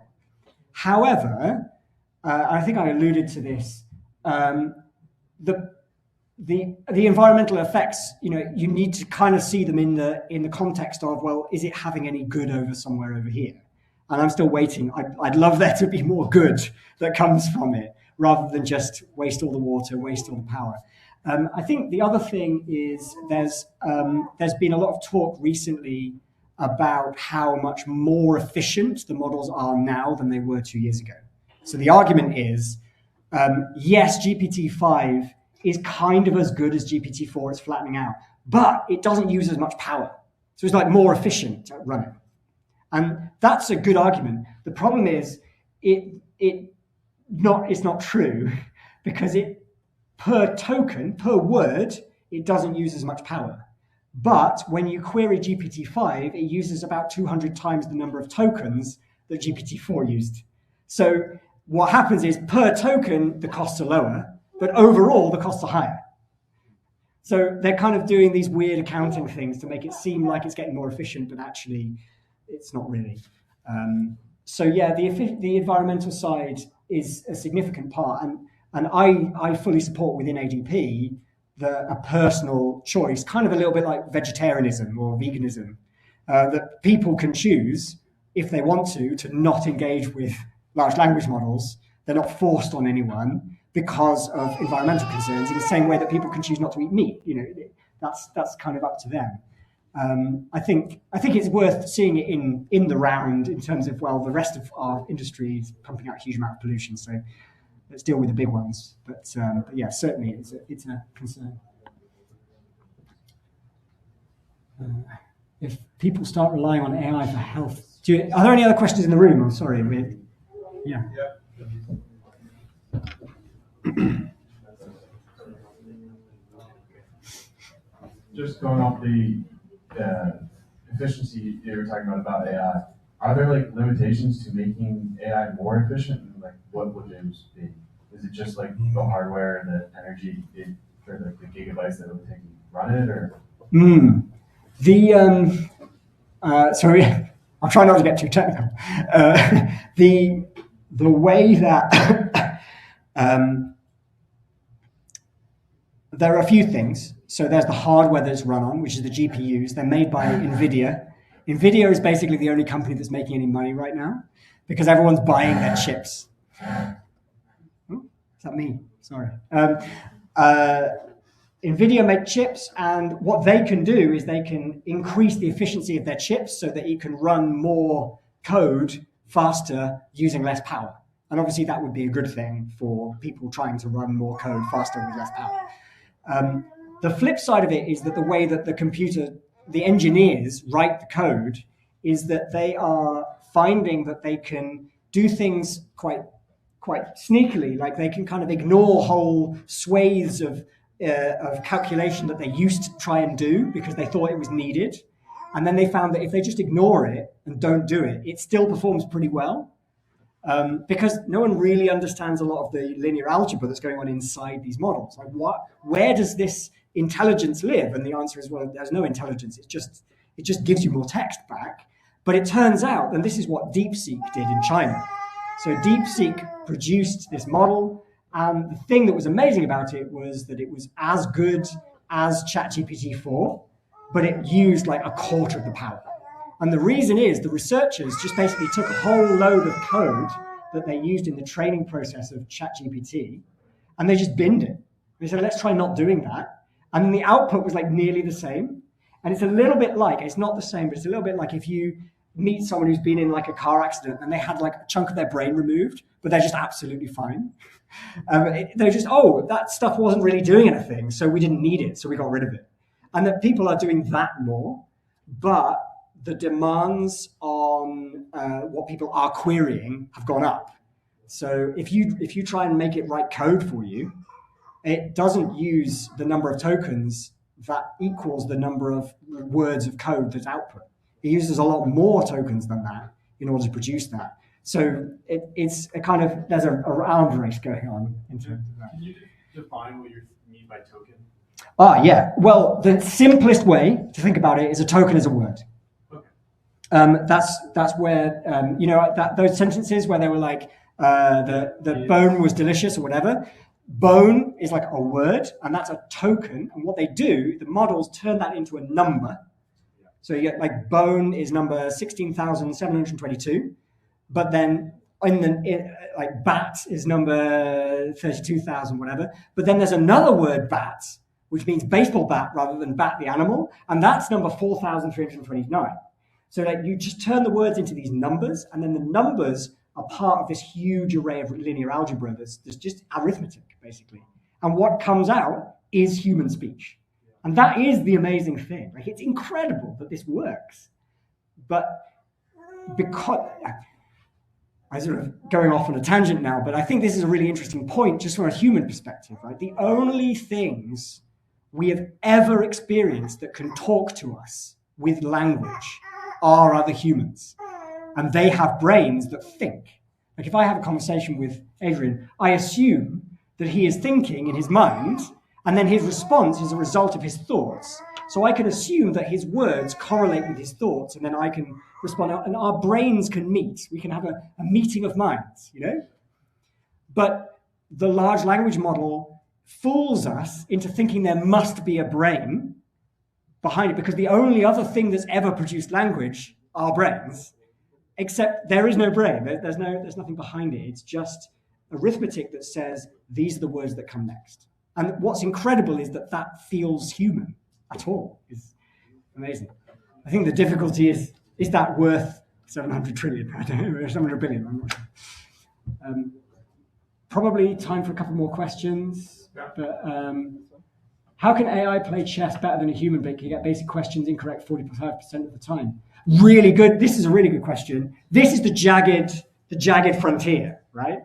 However, I think I alluded to this, the environmental effects, you need to kind of see them in the context of, well, is it having any good somewhere over here? And I'm still waiting. I'd love there to be more good that comes from it, rather than just waste all the water, waste all the power. I think the other thing is there's been a lot of talk recently about how much more efficient the models are now than they were 2 years ago. So the argument is, yes, GPT-5 is kind of as good as GPT-4, it's flattening out, but it doesn't use as much power. So it's more efficient at running. And that's a good argument. The problem is it's not true, because per token, per word, it doesn't use as much power. But when you query GPT-5, it uses about 200 times the number of tokens that GPT-4 used. So what happens is, per token, the costs are lower, but overall, the costs are higher. So they're kind of doing these weird accounting things to make it seem like it's getting more efficient, but actually, it's not really. So yeah, the environmental side is a significant part, and I fully support within ADP a personal choice, kind of a little bit like vegetarianism or veganism, that people can choose, if they want to not engage with large language models. They're not forced on anyone because of environmental concerns, in the same way that people can choose not to eat meat. That's kind of up to them. I think it's worth seeing it in the round, in terms of, well, the rest of our industry is pumping out a huge amount of pollution, so let's deal with the big ones. But yeah, certainly it's a concern. If people start relying on AI for health, are there any other questions in the room? I'm sorry. Yeah. Just going off the efficiency you were talking about AI, are there limitations to making AI more efficient? And what would those be? Is it just the hardware and the energy for the gigabytes that it would take to run it, or? Sorry, I'll try not to get too technical. The way that there are a few things. So there's the hardware that it's run on, which is the GPUs. They're made by NVIDIA. NVIDIA is basically the only company that's making any money right now, because everyone's buying their chips. Is that me? Sorry. NVIDIA make chips, and what they can do is they can increase the efficiency of their chips so that it can run more code faster using less power. And obviously that would be a good thing for people trying to run more code faster with less power. The flip side of it is that the way that the engineers write the code is that they are finding that they can do things quite sneakily, like they can kind of ignore whole swathes of calculation that they used to try and do because they thought it was needed. And then they found that if they just ignore it and don't do it, it still performs pretty well. Because no one really understands a lot of the linear algebra that's going on inside these models. Like, where does this intelligence live? And the answer is, well, there's no intelligence. It just gives you more text back. But it turns out, and this is what DeepSeek did in China. So DeepSeek produced this model, and the thing that was amazing about it was that it was as good as ChatGPT 4, but it used like a quarter of the power. And the reason is the researchers just basically took a whole load of code that they used in the training process of ChatGPT, and they just binned it. They said, let's try not doing that. And then the output was like nearly the same. And it's a little bit like, it's not the same, but it's a little bit like if you meet someone who's been in like a car accident and they had like a chunk of their brain removed, but they're just absolutely fine. They're just, that stuff wasn't really doing anything, so we didn't need it, so we got rid of it. And that people are doing that more, but the demands on what people are querying have gone up. So if you try and make it write code for you, it doesn't use the number of tokens that equals the number of words of code that's output. It uses a lot more tokens than that in order to produce that. So it's a kind of, there's a round race going on in terms of that. Can you define what you mean by token? Yeah. Well, the simplest way to think about it is a token is a word. Okay. That's where, those sentences where they were like, the bone was delicious or whatever. Bone is like a word, and that's a token. And what they do, the models turn that into a number. So you get like bone is number 16,722, but then like bat is number 32,000, whatever. But then there's another word, bat, which means baseball bat rather than bat the animal, and that's number 4,329. So like you just turn the words into these numbers, and then the numbers are part of this huge array of linear algebra that's just arithmetic, basically. And what comes out is human speech. And that is the amazing thing. Like, it's incredible that this works. But because I'm sort of going off on a tangent now, but I think this is a really interesting point just from a human perspective, right? The only things we have ever experienced that can talk to us with language are other humans. And they have brains that think. Like if I have a conversation with Adrian, I assume that he is thinking in his mind, and then his response is a result of his thoughts. So I can assume that his words correlate with his thoughts, and then I can respond, and our brains can meet. We can have a meeting of minds, But the large language model fools us into thinking there must be a brain behind it, because the only other thing that's ever produced language are brains, except there is no brain. There's nothing behind it. It's just arithmetic that says these are the words that come next. And what's incredible is that feels human at all. It's amazing. I think the difficulty is that worth 700 trillion? I don't know, 700 billion, I'm not sure. Probably time for a couple more questions. Yeah. But how can AI play chess better than a human? But can you get basic questions incorrect 45% of the time? Really good. This is a really good question. This is the jagged frontier, right?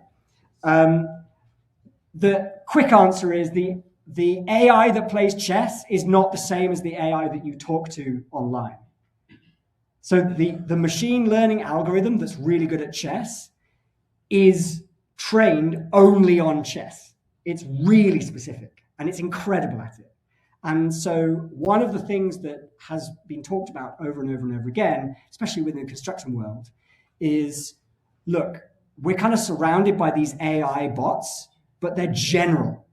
The quick answer is the AI that plays chess is not the same as the AI that you talk to online. So the machine learning algorithm that's really good at chess is trained only on chess. It's really specific and it's incredible at it. And so one of the things that has been talked about over and over and over again, especially within the construction world, is, look, we're kind of surrounded by these AI bots, but they're general.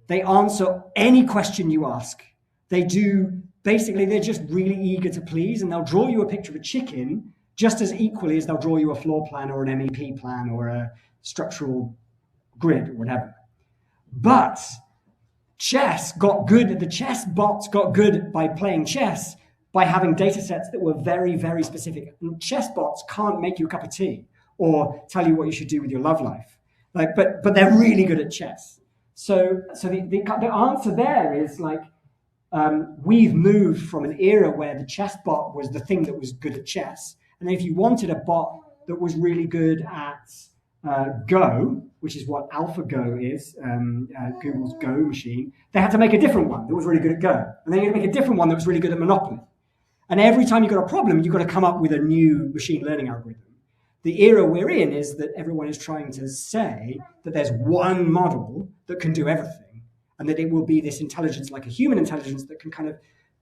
They answer any question you ask. They're just really eager to please, and they'll draw you a picture of a chicken just as equally as they'll draw you a floor plan or an MEP plan or a structural grid or whatever. But the chess bots got good by playing chess, by having data sets that were very, very specific. And chess bots can't make you a cup of tea or tell you what you should do with your love life. But they're really good at chess. So the answer there is we've moved from an era where the chess bot was the thing that was good at chess. And if you wanted a bot that was really good at Go, which is what AlphaGo is, Google's Go machine, they had to make a different one that was really good at Go. And then you had to make a different one that was really good at Monopoly. And every time you got a problem, you've got to come up with a new machine learning algorithm. The era we're in is that everyone is trying to say that there's one model that can do everything, and that it will be this intelligence like a human intelligence that can kind of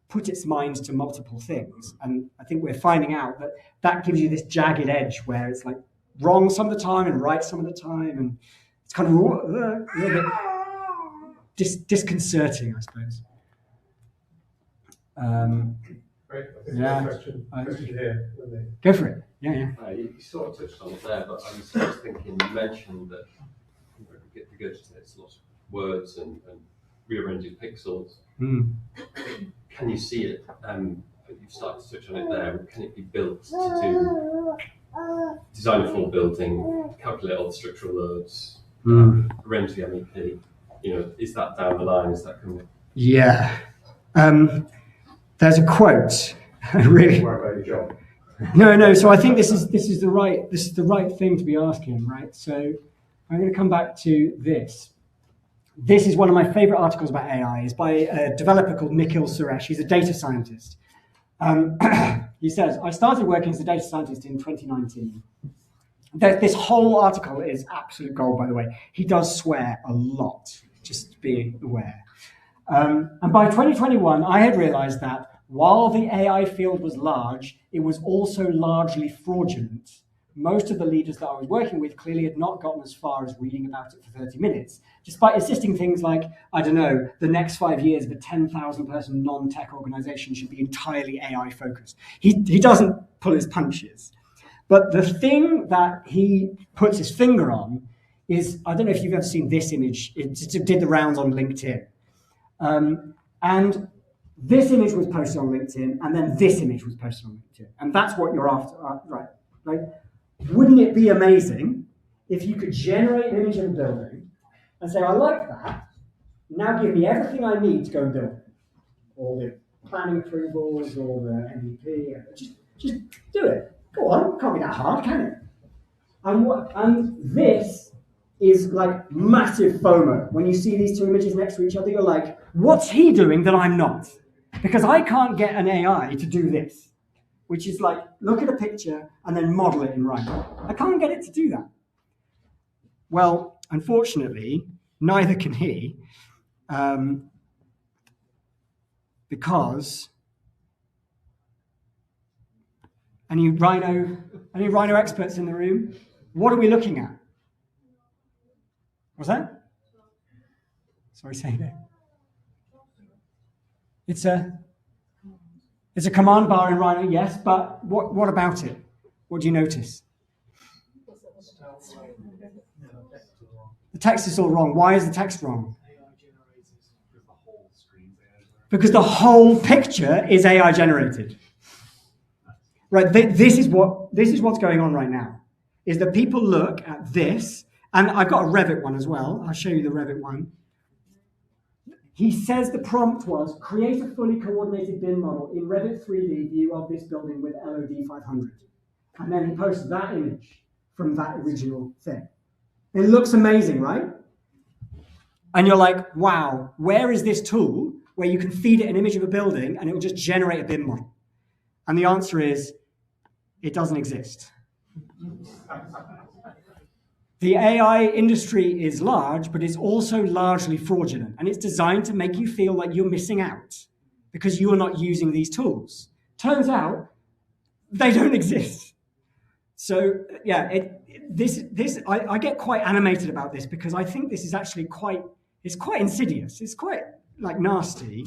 put its mind to multiple things. And I think we're finding out that that gives you this jagged edge where it's like wrong some of the time and right some of the time, and it's kind of a little bit disconcerting, I suppose. Great. I think Yeah. question here. Go for it. Yeah. You sort of touched on it there, but I was just thinking, you mentioned that it regurgitates lots of words and rearranges pixels. Mm. Can you see it? You've started to touch on it there. Can it be built to design a full building, calculate all the structural loads, arrange the MEP? Is that down the line? Is that coming? Yeah. There's a quote. Really. No. So I think this is the right thing to be asking, right? So I'm going to come back to this. This is one of my favorite articles about AI. It's by a developer called Nikhil Suresh. He's a data scientist. He says, I started working as a data scientist in 2019. This whole article is absolute gold, by the way. He does swear a lot, just be aware. And by 2021, I had realized that while the AI field was large, it was also largely fraudulent. Most of the leaders that I was working with clearly had not gotten as far as reading about it for 30 minutes, despite insisting things like, I don't know, the next 5 years of a 10,000 person non-tech organization should be entirely AI focused. He doesn't pull his punches. But the thing that he puts his finger on is, I don't know if you've ever seen this image, it did the rounds on LinkedIn. And this image was posted on LinkedIn, and then this image was posted on LinkedIn. And that's what you're after, right? Like, wouldn't it be amazing if you could generate an image of a building and say, I like that, now give me everything I need to go and build it. All the planning approvals, all the MEP, just do it. Go on, can't be that hard, can it? And this is like massive FOMO. When you see these two images next to each other, you're like, what's he doing that I'm not? Because I can't get an AI to do this, which is like, look at a picture and then model it in Rhino. I can't get it to do that. Well, unfortunately, neither can he, because any Rhino experts in the room? What are we looking at? What's that? Sorry, say that. It's a command bar in Rhino, yes, but what about it? What do you notice? The text is all wrong. Why is the text wrong? Because the whole picture is AI generated. Right, this is what's going on right now, is that people look at this, and I've got a Revit one as well. I'll show you the Revit one. He says the prompt was, create a fully coordinated BIM model in Revit 3D view of this building with LOD 500. And then he posts that image from that original thing. It looks amazing, right? And you're like, wow, where is this tool where you can feed it an image of a building and it will just generate a BIM model? And the answer is, it doesn't exist. The AI industry is large, but it's also largely fraudulent. And it's designed to make you feel like you're missing out because you are not using these tools. Turns out, they don't exist. So yeah, I get quite animated about this because I think this is actually quite insidious. It's quite like nasty.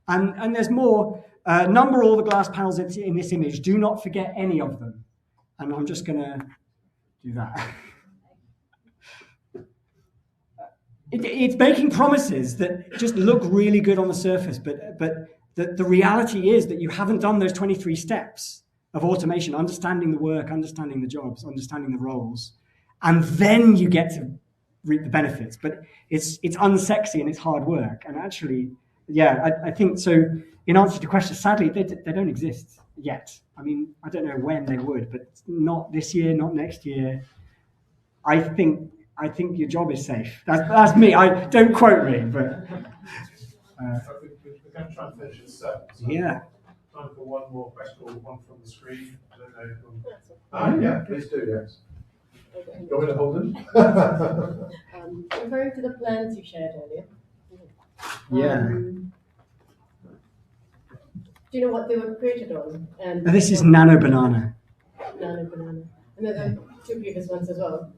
And there's more. Number all the glass panels in this image. Do not forget any of them. And I'm just going to do that. it's making promises that just look really good on the surface, but the reality is that you haven't done those 23 steps of automation, understanding the work, understanding the jobs, understanding the roles, and then you get to reap the benefits. But it's unsexy and it's hard work. And actually, yeah, I think so. In answer to your question, sadly, they don't exist yet. I mean, I don't know when they would, but not this year, not next year. I think your job is safe. That's me. I don't quote me, but we're going to try and finish at 7. So yeah. Time for one more question or one from the screen. I don't know. Yeah, please do. Yes. Okay. Go in, Holden. Referring to the plans you shared earlier. Yeah. Do you know what they were created on? This is Nano Banana. Nano Banana. And there are 2 previous ones as well.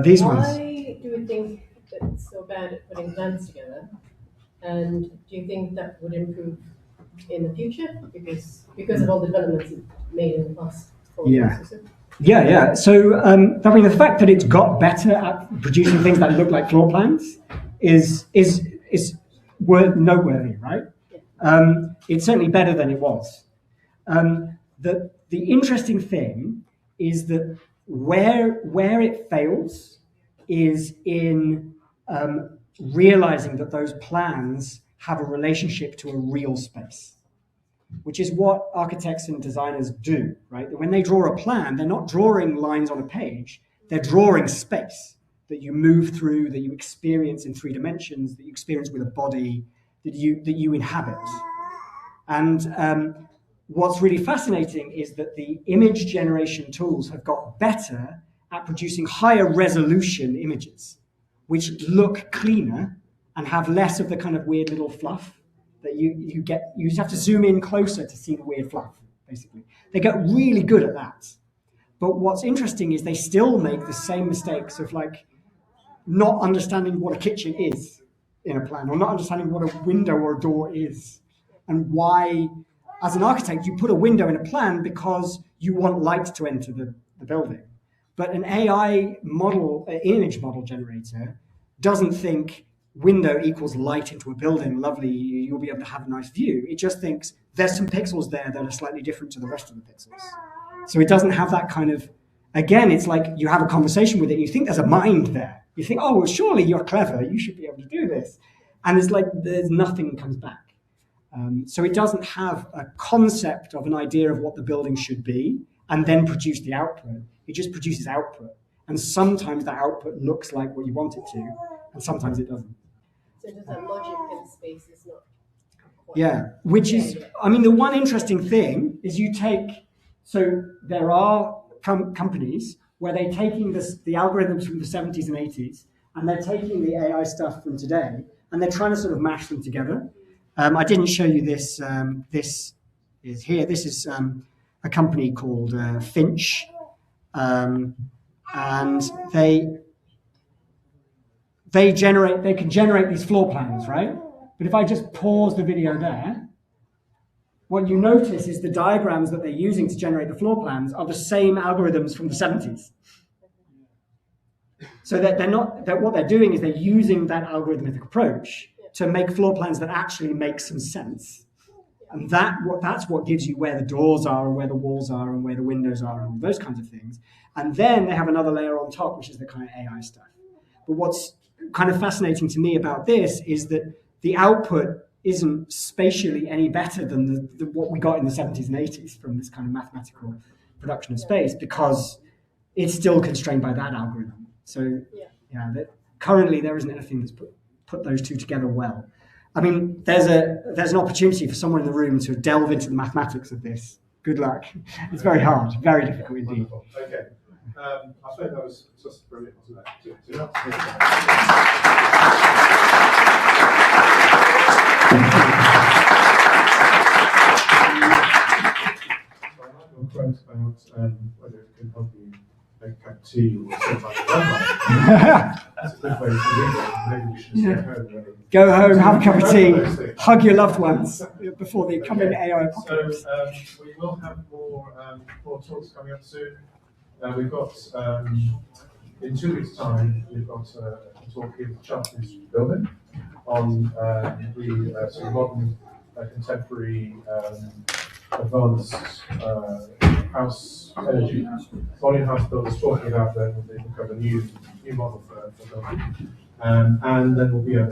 These ones. Why do you think that it's so bad at putting plans together? And do you think that would improve in the future? Because of all the developments it made in the past 4 years or so? Yeah. So, I mean, the fact that it's got better at producing things that look like floor plans is noteworthy, right? It's certainly better than it was. The interesting thing is that where it fails is in realizing that those plans have a relationship to a real space, which is what architects and designers do, right? When they draw a plan, they're not drawing lines on a page, they're drawing space that you move through, that you experience in 3 dimensions, that you experience with a body, that you inhabit. And what's really fascinating is that the image generation tools have got better at producing higher resolution images, which look cleaner and have less of the kind of weird little fluff that you get. You just have to zoom in closer to see the weird fluff, basically. They get really good at that. But what's interesting is they still make the same mistakes of like not understanding what a kitchen is in a plan, or not understanding what a window or a door is, and why, as an architect, you put a window in a plan because you want light to enter the building. But an AI model, an image model generator, doesn't think window equals light into a building, lovely, you'll be able to have a nice view. It just thinks there's some pixels there that are slightly different to the rest of the pixels. So it doesn't have that kind of, again, it's like you have a conversation with it, you think there's a mind there. You think, oh, well, surely you're clever, you should be able to do this. And it's like there's nothing comes back. So it doesn't have a concept of an idea of what the building should be and then produce the output. It just produces output. And sometimes that output looks like what you want it to, and sometimes it doesn't. So just that logic in space is not quite... Yeah, which is, I mean, the one interesting thing is so there are companies where they're taking the algorithms from the 70s and 80s, and they're taking the AI stuff from today, and they're trying to sort of mash them together. I didn't show you this. This is here. This is a company called Finch, and they can generate these floor plans, right? But if I just pause the video there, what you notice is the diagrams that they're using to generate the floor plans are the same algorithms from the 70s. So that what they're doing is they're using that algorithmic approach to make floor plans that actually make some sense. And that's what gives you where the doors are and where the walls are and where the windows are and all those kinds of things. And then they have another layer on top, which is the kind of AI stuff. But what's kind of fascinating to me about this is that the output isn't spatially any better than what we got in the 70s and 80s from this kind of mathematical production of space, because it's still constrained by that algorithm. So currently there isn't anything that's put those two together well. I mean, there's an opportunity for someone in the room to delve into the mathematics of this. Good luck. It's very hard, very difficult indeed. Wonderful. Okay. I think that was just brilliant, wasn't it? Quote about whether it can help you make a cup of tea or something like that. That's a good way to read it. Maybe we should just go home. Go home, have a cup of tea, hug your loved ones before they come in AI apocalypse. So we will have more talks coming up soon. We've got in 2 weeks' time. We've got talking Chartered Institute building on the sort of modern, contemporary, advanced house energy. Volume house builders talking about that, they look at a new model for building. And then there'll be a